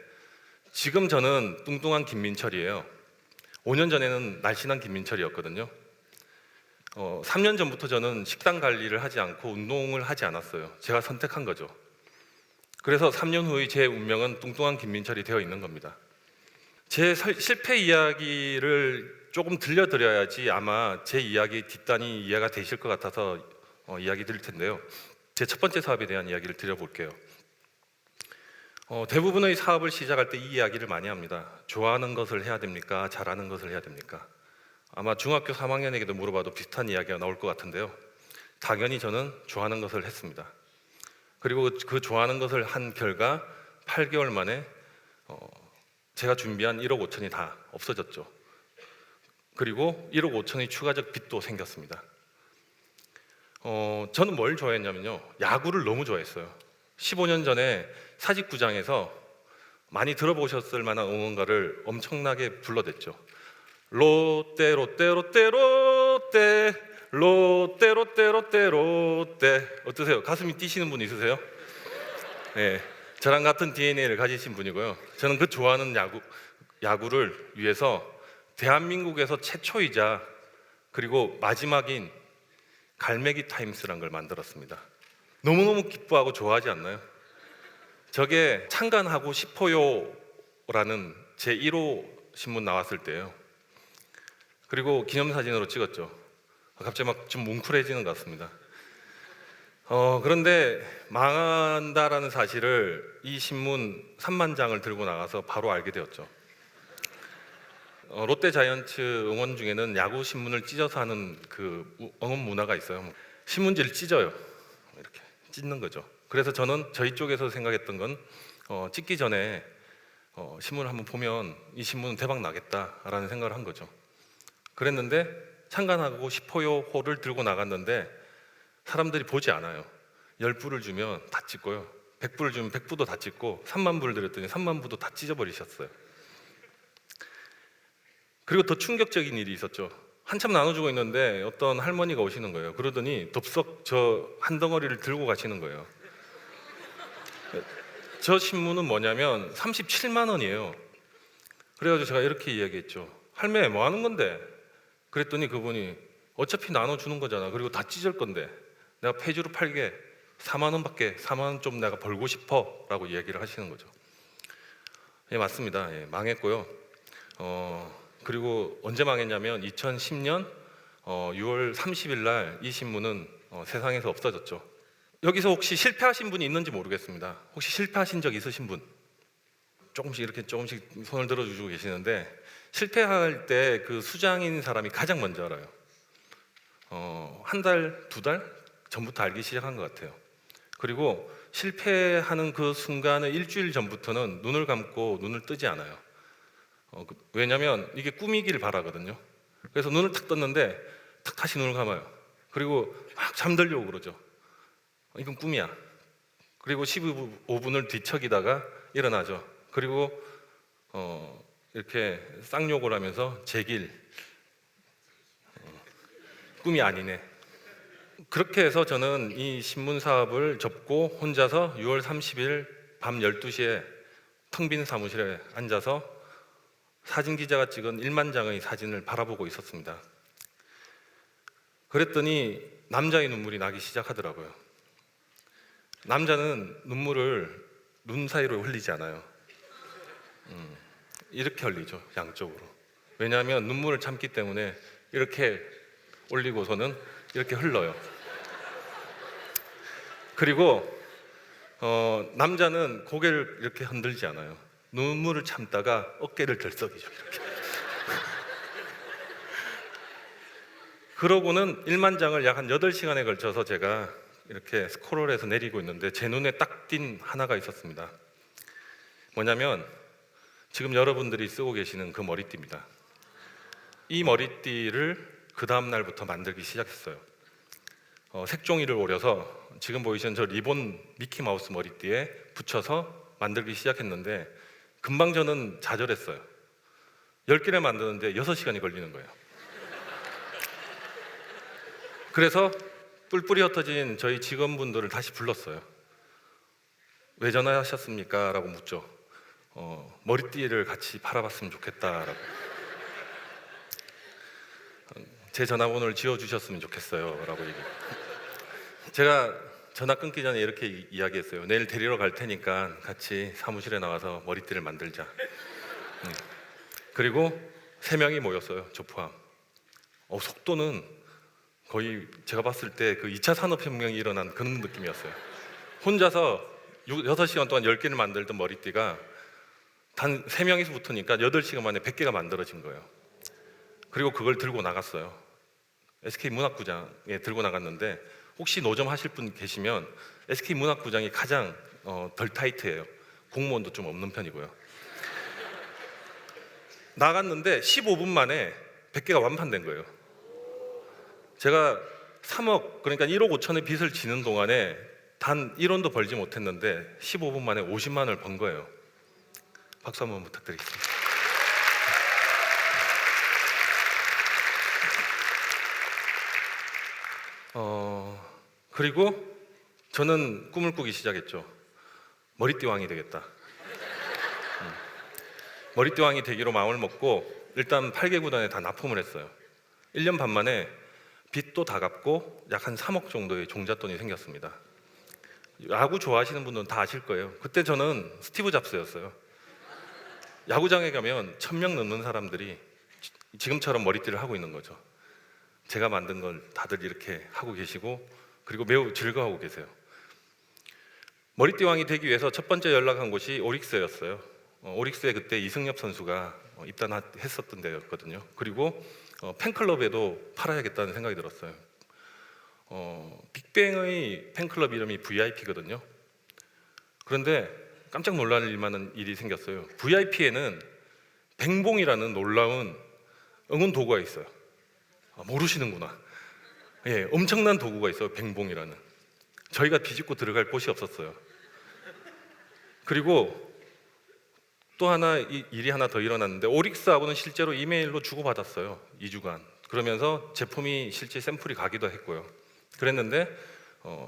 지금 저는 뚱뚱한 김민철이에요. 5년 전에는 날씬한 김민철이었거든요. 3년 전부터 저는 식단 관리를 하지 않고 운동을 하지 않았어요. 제가 선택한 거죠. 그래서 3년 후의 제 운명은 뚱뚱한 김민철이 되어 있는 겁니다. 제 실패 이야기를 조금 들려드려야지 아마 제 이야기 뒷단이 이해가 되실 것 같아서 이야기 드릴 텐데요. 제 첫 번째 사업에 대한 이야기를 드려볼게요. 대부분의 사업을 시작할 때 이 이야기를 많이 합니다. 좋아하는 것을 해야 됩니까? 잘하는 것을 해야 됩니까? 아마 중학교 3학년에게도 물어봐도 비슷한 이야기가 나올 것 같은데요. 당연히 저는 좋아하는 것을 했습니다. 그리고 그 좋아하는 것을 한 결과 8개월 만에 제가 준비한 1억 5천이 다 없어졌죠. 그리고 1억 5천의 추가적 빚도 생겼습니다. 저는 뭘 좋아했냐면요. 야구를 너무 좋아했어요. 15년 전에 사직구장에서 많이 들어보셨을 만한 응원가를 엄청나게 불러댔죠. 롯데 롯데 롯데 롯데 롯데 롯데 롯데 롯데. 어떠세요? 가슴이 뛰시는 분 있으세요? 네, 저랑 같은 DNA를 가지신 분이고요. 저는 그 좋아하는 야구를 위해서 대한민국에서 최초이자 그리고 마지막인 갈매기 타임스라는 걸 만들었습니다. 너무너무 기뻐하고 좋아하지 않나요? 저게 창간하고 싶어요 라는 제 1호 신문 나왔을 때예요. 그리고 기념사진으로 찍었죠. 갑자기 막 좀 뭉클해지는 것 같습니다. 그런데 망한다라는 사실을 이 신문 3만 장을 들고 나가서 바로 알게 되었죠. 롯데 자이언츠 응원 중에는 야구 신문을 찢어서 하는 그 응원 문화가 있어요. 신문지를 찢어요. 이렇게 찢는 거죠. 그래서 저는 저희 쪽에서 생각했던 건 찢기 전에 신문을 한번 보면 이 신문은 대박 나겠다라는 생각을 한 거죠. 그랬는데 창간하고 싶어요 호를 들고 나갔는데 사람들이 보지 않아요. 10부를 주면 다 찢고요. 100부를 주면 100부도 다 찢고 3만 부를 드렸더니 3만 부도 다 찢어버리셨어요. 그리고 더 충격적인 일이 있었죠. 한참 나눠주고 있는데 어떤 할머니가 오시는 거예요. 그러더니 덥석 저 한 덩어리를 들고 가시는 거예요. 저 신문은 뭐냐면 37만 원이에요. 그래가지고 제가 이렇게 이야기했죠. 할매 뭐 하는 건데? 그랬더니 그분이 어차피 나눠주는 거잖아. 그리고 다 찢을 건데 내가 폐지로 팔게 4만 원밖에 4만 원 좀 내가 벌고 싶어 라고 이야기를 하시는 거죠. 예, 맞습니다. 예, 망했고요. 그리고 언제 망했냐면 2010년 6월 30일 날 이 신문은 세상에서 없어졌죠. 여기서 혹시 실패하신 분이 있는지 모르겠습니다. 혹시 실패하신 적 있으신 분? 조금씩 손을 들어주시고 계시는데 실패할 때 그 수장인 사람이 가장 먼저 알아요. 한 달, 두 달 전부터 알기 시작한 것 같아요. 그리고 실패하는 그 순간의 일주일 전부터는 눈을 감고 눈을 뜨지 않아요. 왜냐하면 이게 꿈이길 바라거든요. 그래서 눈을 탁 떴는데 탁 다시 눈을 감아요. 그리고 막 잠들려고 그러죠. 이건 꿈이야. 그리고 15분을 뒤척이다가 일어나죠. 그리고 이렇게 쌍욕을 하면서 제길 꿈이 아니네. 그렇게 해서 저는 이 신문 사업을 접고 혼자서 6월 30일 밤 12시에 텅 빈 사무실에 앉아서 사진 기자가 찍은 1만 장의 사진을 바라보고 있었습니다. 그랬더니 남자의 눈물이 나기 시작하더라고요. 남자는 눈물을 눈 사이로 흘리지 않아요. 이렇게 흘리죠, 양쪽으로. 왜냐하면 눈물을 참기 때문에 이렇게 올리고서는 이렇게 흘러요. 그리고 남자는 고개를 이렇게 흔들지 않아요. 눈물을 참다가 어깨를 들썩이죠, 이렇게. 그러고는 1만 장을 약 한 8시간에 걸쳐서 제가 이렇게 스크롤해서 내리고 있는데 제 눈에 딱 띈 하나가 있었습니다. 뭐냐면 지금 여러분들이 쓰고 계시는 그 머리띠입니다. 이 머리띠를 그 다음 날부터 만들기 시작했어요. 색종이를 오려서 지금 보이시는 저 리본 미키마우스 머리띠에 붙여서 만들기 시작했는데 금방 저는 좌절했어요. 10개를 만드는데 6시간이 걸리는 거예요. 그래서 뿔뿔이 흩어진 저희 직원분들을 다시 불렀어요. 왜 전화하셨습니까? 라고 묻죠. 머리띠를 같이 팔아봤으면 좋겠다라고. 제 전화번호를 지워주셨으면 좋겠어요 라고 얘기해요. 제가 전화 끊기 전에 이렇게 이야기했어요. 내일 데리러 갈 테니까 같이 사무실에 나와서 머리띠를 만들자. 그리고 3명이 모였어요, 저 포함. 속도는 거의 제가 봤을 때 그 2차 산업혁명이 일어난 그런 느낌이었어요. 혼자서 6시간 동안 10개를 만들던 머리띠가 단 3명이서 붙으니까 8시간 만에 100개가 만들어진 거예요. 그리고 그걸 들고 나갔어요. SK 문학구장에 들고 나갔는데 혹시 노점 하실 분 계시면 SK 문학구장이 가장 덜 타이트해요. 공무원도 좀 없는 편이고요. 나갔는데 15분 만에 100개가 완판된 거예요. 제가 3억, 그러니까 1억 5천의 빚을 지는 동안에 단 1원도 벌지 못했는데 15분 만에 50만 원을 번 거예요. 박수 한번 부탁드리겠습니다. 그리고 저는 꿈을 꾸기 시작했죠. 머리띠 왕이 되겠다. 머리띠 왕이 되기로 마음을 먹고 일단 8개 구단에 다 납품을 했어요. 1년 반 만에 빚도 다 갚고 약 한 3억 정도의 종잣돈이 생겼습니다. 야구 좋아하시는 분들은 다 아실 거예요. 그때 저는 스티브 잡스였어요. 야구장에 가면 1000명 넘는 사람들이 지금처럼 머리띠를 하고 있는 거죠. 제가 만든 걸 다들 이렇게 하고 계시고 그리고 매우 즐거워하고 계세요. 머리띠 왕이 되기 위해서 첫 번째 연락한 곳이 오릭스였어요. 오릭스에 그때 이승엽 선수가 입단했었던 데였거든요. 그리고 팬클럽에도 팔아야겠다는 생각이 들었어요. 빅뱅의 팬클럽 이름이 VIP거든요. 그런데 깜짝 놀랄 만한 일이 생겼어요. VIP에는 뱅봉이라는 놀라운 응원 도구가 있어요. 모르시는구나. 예, 엄청난 도구가 있어요. 뱅봉이라는. 저희가 비집고 들어갈 곳이 없었어요. 그리고 또 하나 일이 하나 더 일어났는데 오릭스하고는 실제로 이메일로 주고받았어요. 2주간. 그러면서 제품이 실제 샘플이 가기도 했고요. 그랬는데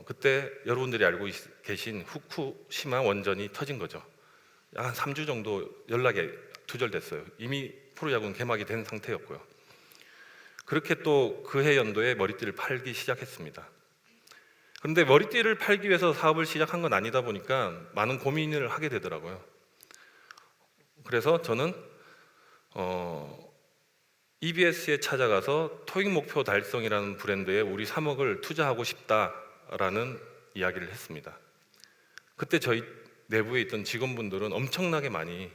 그때 여러분들이 알고 계신 후쿠시마 원전이 터진 거죠. 약 한 3주 정도 연락이 두절됐어요. 이미 프로야구는 개막이 된 상태였고요. 그렇게 또 그해 연도에 머리띠를 팔기 시작했습니다. 그런데 머리띠를 팔기 위해서 사업을 시작한 건 아니다 보니까 많은 고민을 하게 되더라고요. 그래서 저는 EBS에 찾아가서 토익 목표 달성이라는 브랜드에 우리 3억을 투자하고 싶다라는 이야기를 했습니다. 그때 저희 내부에 있던 직원분들은 엄청나게 많이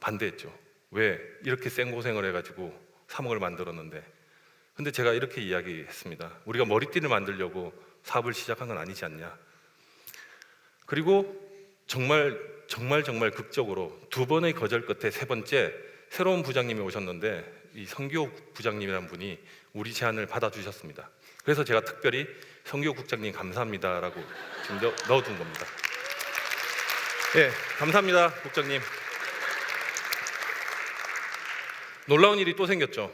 반대했죠. 왜 이렇게 생고생을 해가지고 3억을 만들었는데. 근데 제가 이렇게 이야기했습니다. 우리가 머리띠를 만들려고 사업을 시작한 건 아니지 않냐. 그리고 정말 극적으로 2번의 거절 끝에 3번째 새로운 부장님이 오셨는데 이 성교 부장님이라는 분이 우리 제안을 받아주셨습니다. 그래서 제가 특별히 성교 국장님 감사합니다라고 지금 넣어둔 겁니다. 네, 감사합니다, 국장님. 놀라운 일이 또 생겼죠.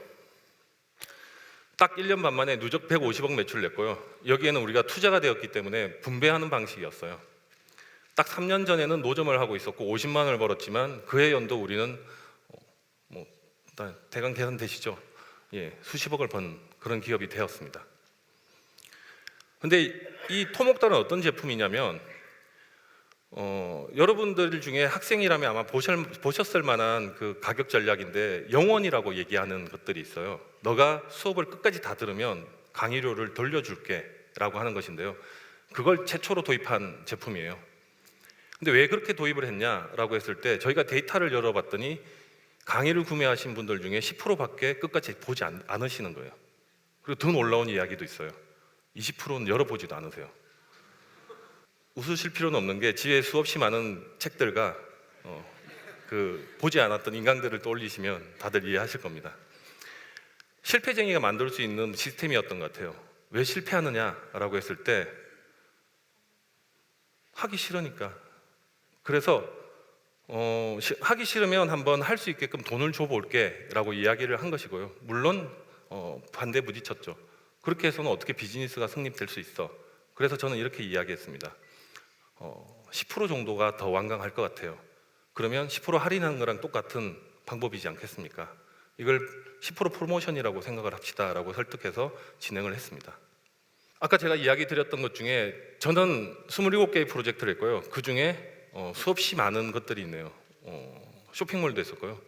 딱 1년 반 만에 누적 150억 매출 냈고요. 여기에는 우리가 투자가 되었기 때문에 분배하는 방식이었어요. 딱 3년 전에는 노점을 하고 있었고 50만 원을 벌었지만 그해 연도 우리는 뭐 대강 계산되시죠? 예, 수십억을 번 그런 기업이 되었습니다. 근데 이 토목달은 어떤 제품이냐면 여러분들 중에 학생이라면 아마 보셨을 만한 그 가격 전략인데 영원이라고 얘기하는 것들이 있어요. 너가 수업을 끝까지 다 들으면 강의료를 돌려줄게 라고 하는 것인데요. 그걸 최초로 도입한 제품이에요. 근데 왜 그렇게 도입을 했냐라고 했을 때 저희가 데이터를 열어봤더니 강의를 구매하신 분들 중에 10%밖에 끝까지 보지 않으시는 거예요. 그리고 더 놀라운 이야기도 있어요. 20%는 열어보지도 않으세요. 웃으실 필요는 없는 게 집에 수없이 많은 책들과 그 보지 않았던 인강들을 떠올리시면 다들 이해하실 겁니다. 실패쟁이가 만들 수 있는 시스템이었던 것 같아요. 왜 실패하느냐라고 했을 때 하기 싫으니까. 그래서 하기 싫으면 한번 할 수 있게끔 돈을 줘볼게 라고 이야기를 한 것이고요. 물론 반대 부딪혔죠. 그렇게 해서는 어떻게 비즈니스가 성립될 수 있어. 그래서 저는 이렇게 이야기했습니다. 10% 정도가 더 완강할 것 같아요. 그러면 10% 할인하는 거랑 똑같은 방법이지 않겠습니까? 이걸 10% 프로모션이라고 생각을 합시다 라고 설득해서 진행을 했습니다. 아까 제가 이야기 드렸던 것 중에 저는 27개의 프로젝트를 했고요. 그 중에 수없이 많은 것들이 있네요. 쇼핑몰도 했었고요.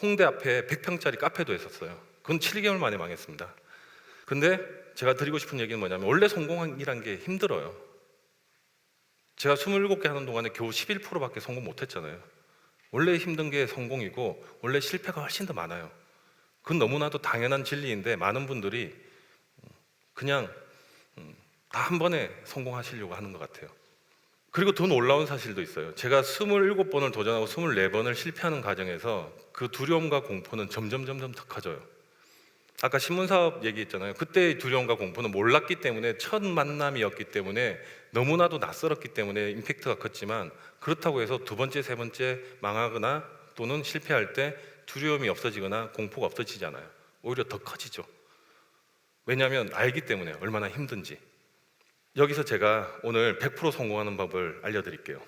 홍대 앞에 100평짜리 카페도 했었어요. 그건 7개월 만에 망했습니다. 근데 제가 드리고 싶은 얘기는 뭐냐면 원래 성공이란 게 힘들어요. 제가 27개 하는 동안에 겨우 11%밖에 성공 못했잖아요. 원래 힘든 게 성공이고 원래 실패가 훨씬 더 많아요. 그건 너무나도 당연한 진리인데 많은 분들이 그냥 다 한 번에 성공하시려고 하는 것 같아요. 그리고 더 놀라운 사실도 있어요. 제가 27번을 도전하고 24번을 실패하는 과정에서 그 두려움과 공포는 점점 더 커져요. 아까 신문사업 얘기했잖아요. 그때의 두려움과 공포는 몰랐기 때문에 첫 만남이었기 때문에 너무나도 낯설었기 때문에 임팩트가 컸지만 그렇다고 해서 두 번째, 세 번째 망하거나 또는 실패할 때 두려움이 없어지거나 공포가 없어지지 않아요. 오히려 더 커지죠. 왜냐하면 알기 때문에 얼마나 힘든지. 여기서 제가 오늘 100% 성공하는 법을 알려드릴게요.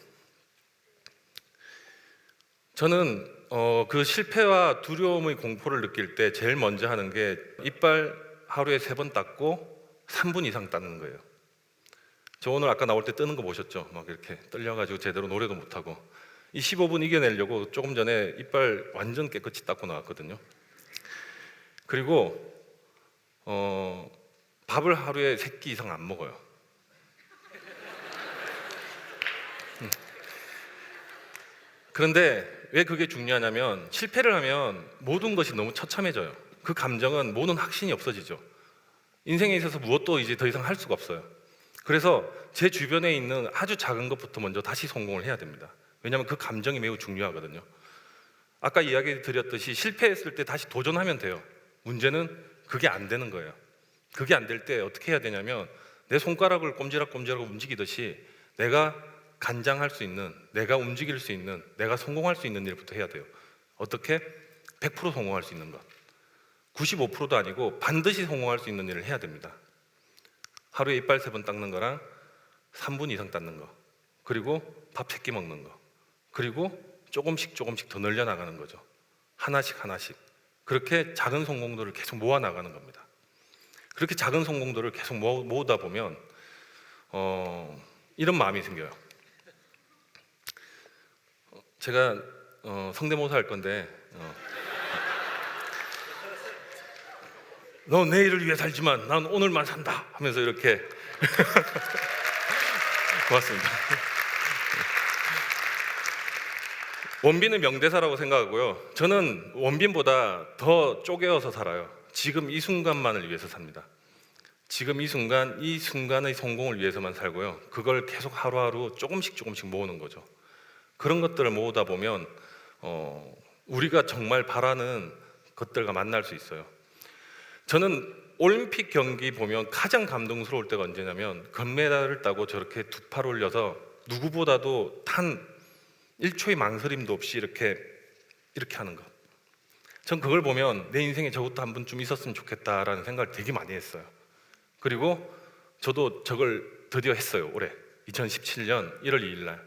저는 그 실패와 두려움의 공포를 느낄 때 제일 먼저 하는 게 이빨 하루에 3번 닦고 3분 이상 닦는 거예요. 저 오늘 아까 나올 때 뜨는 거 보셨죠? 막 이렇게 떨려가지고 제대로 노래도 못하고 이 15분 이겨내려고 조금 전에 이빨 완전 깨끗이 닦고 나왔거든요. 그리고 밥을 하루에 3끼 이상 안 먹어요. 그런데 왜 그게 중요하냐면 실패를 하면 모든 것이 너무 처참해져요. 그 감정은 모든 확신이 없어지죠. 인생에 있어서 무엇도 이제 더 이상 할 수가 없어요. 그래서 제 주변에 있는 아주 작은 것부터 먼저 다시 성공을 해야 됩니다. 왜냐하면 그 감정이 매우 중요하거든요. 아까 이야기 드렸듯이 실패했을 때 다시 도전하면 돼요. 문제는 그게 안 되는 거예요. 그게 안 될 때 어떻게 해야 되냐면 내 손가락을 꼼지락꼼지락 움직이듯이 내가 간장할 수 있는, 내가 움직일 수 있는, 내가 성공할 수 있는 일부터 해야 돼요. 어떻게? 100% 성공할 수 있는 것. 95%도 아니고 반드시 성공할 수 있는 일을 해야 됩니다. 하루에 이빨 3번 닦는 거랑 3분 이상 닦는 거, 그리고 밥 3끼 먹는 거, 그리고 조금씩 더 늘려나가는 거죠. 하나씩 그렇게 작은 성공들을 계속 모아나가는 겁니다. 그렇게 작은 성공들을 계속 모으다 보면 이런 마음이 생겨요. 제가 성대모사 할 건데 너 내일을 위해 살지만 난 오늘만 산다 하면서 이렇게 고맙습니다. 원빈은 명대사라고 생각하고요. 저는 원빈보다 더 쪼개어서 살아요. 지금 이 순간만을 위해서 삽니다. 지금 이 순간의 성공을 위해서만 살고요. 그걸 계속 하루하루 조금씩 모으는 거죠. 그런 것들을 모으다 보면 우리가 정말 바라는 것들과 만날 수 있어요. 저는 올림픽 경기 보면 가장 감동스러울 때가 언제냐면 금메달을 따고 저렇게 두 팔 올려서 누구보다도 단 1초의 망설임도 없이 이렇게 하는 것. 전 그걸 보면 내 인생에 저것도 한 번쯤 있었으면 좋겠다라는 생각을 되게 많이 했어요. 그리고 저도 저걸 드디어 했어요. 올해 2017년 1월 2일 날.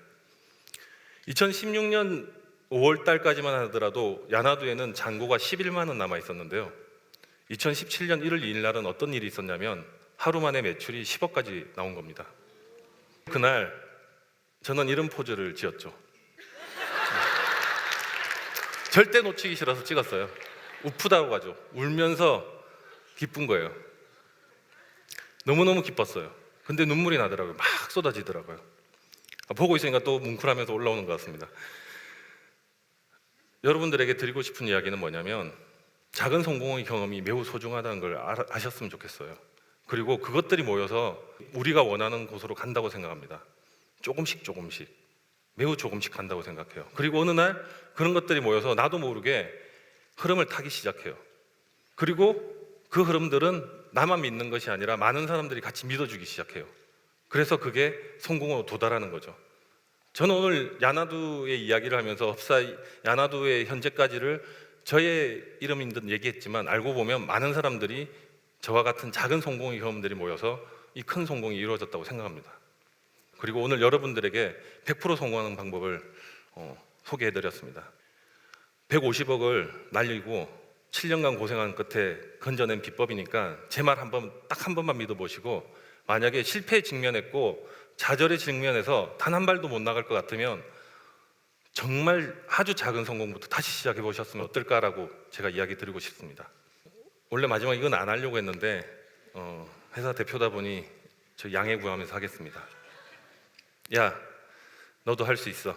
2016년 5월 달까지만 하더라도 야나두에는 잔고가 11만 원 남아 있었는데요. 2017년 1월 2일 날은 어떤 일이 있었냐면 하루 만에 매출이 10억까지 나온 겁니다. 그날 저는 이런 포즈를 지었죠. 절대 놓치기 싫어서 찍었어요. 우프다고 하죠. 울면서 기쁜 거예요. 너무너무 기뻤어요. 근데 눈물이 나더라고요. 막 쏟아지더라고요. 보고 있으니까 또 뭉클하면서 올라오는 것 같습니다. 여러분들에게 드리고 싶은 이야기는 뭐냐면 작은 성공의 경험이 매우 소중하다는 걸 아셨으면 좋겠어요. 그리고 그것들이 모여서 우리가 원하는 곳으로 간다고 생각합니다. 조금씩 매우 조금씩 간다고 생각해요. 그리고 어느 날 그런 것들이 모여서 나도 모르게 흐름을 타기 시작해요. 그리고 그 흐름들은 나만 믿는 것이 아니라 많은 사람들이 같이 믿어주기 시작해요. 그래서 그게 성공으로 도달하는 거죠. 저는 오늘 야나두의 이야기를 하면서 흡사 야나두의 현재까지를 저의 이름인 듯 얘기했지만 알고 보면 많은 사람들이 저와 같은 작은 성공의 경험들이 모여서 이 큰 성공이 이루어졌다고 생각합니다. 그리고 오늘 여러분들에게 100% 성공하는 방법을 소개해드렸습니다. 150억을 날리고 7년간 고생한 끝에 건져낸 비법이니까 제 말 딱 한 번만 믿어보시고 만약에 실패에 직면했고 좌절에 직면해서 단 한 발도 못 나갈 것 같으면 정말 아주 작은 성공부터 다시 시작해 보셨으면 어떨까라고 제가 이야기 드리고 싶습니다. 원래 마지막 이건 안 하려고 했는데 회사 대표다 보니 저 양해 구하면서 하겠습니다. 야, 너도 할 수 있어.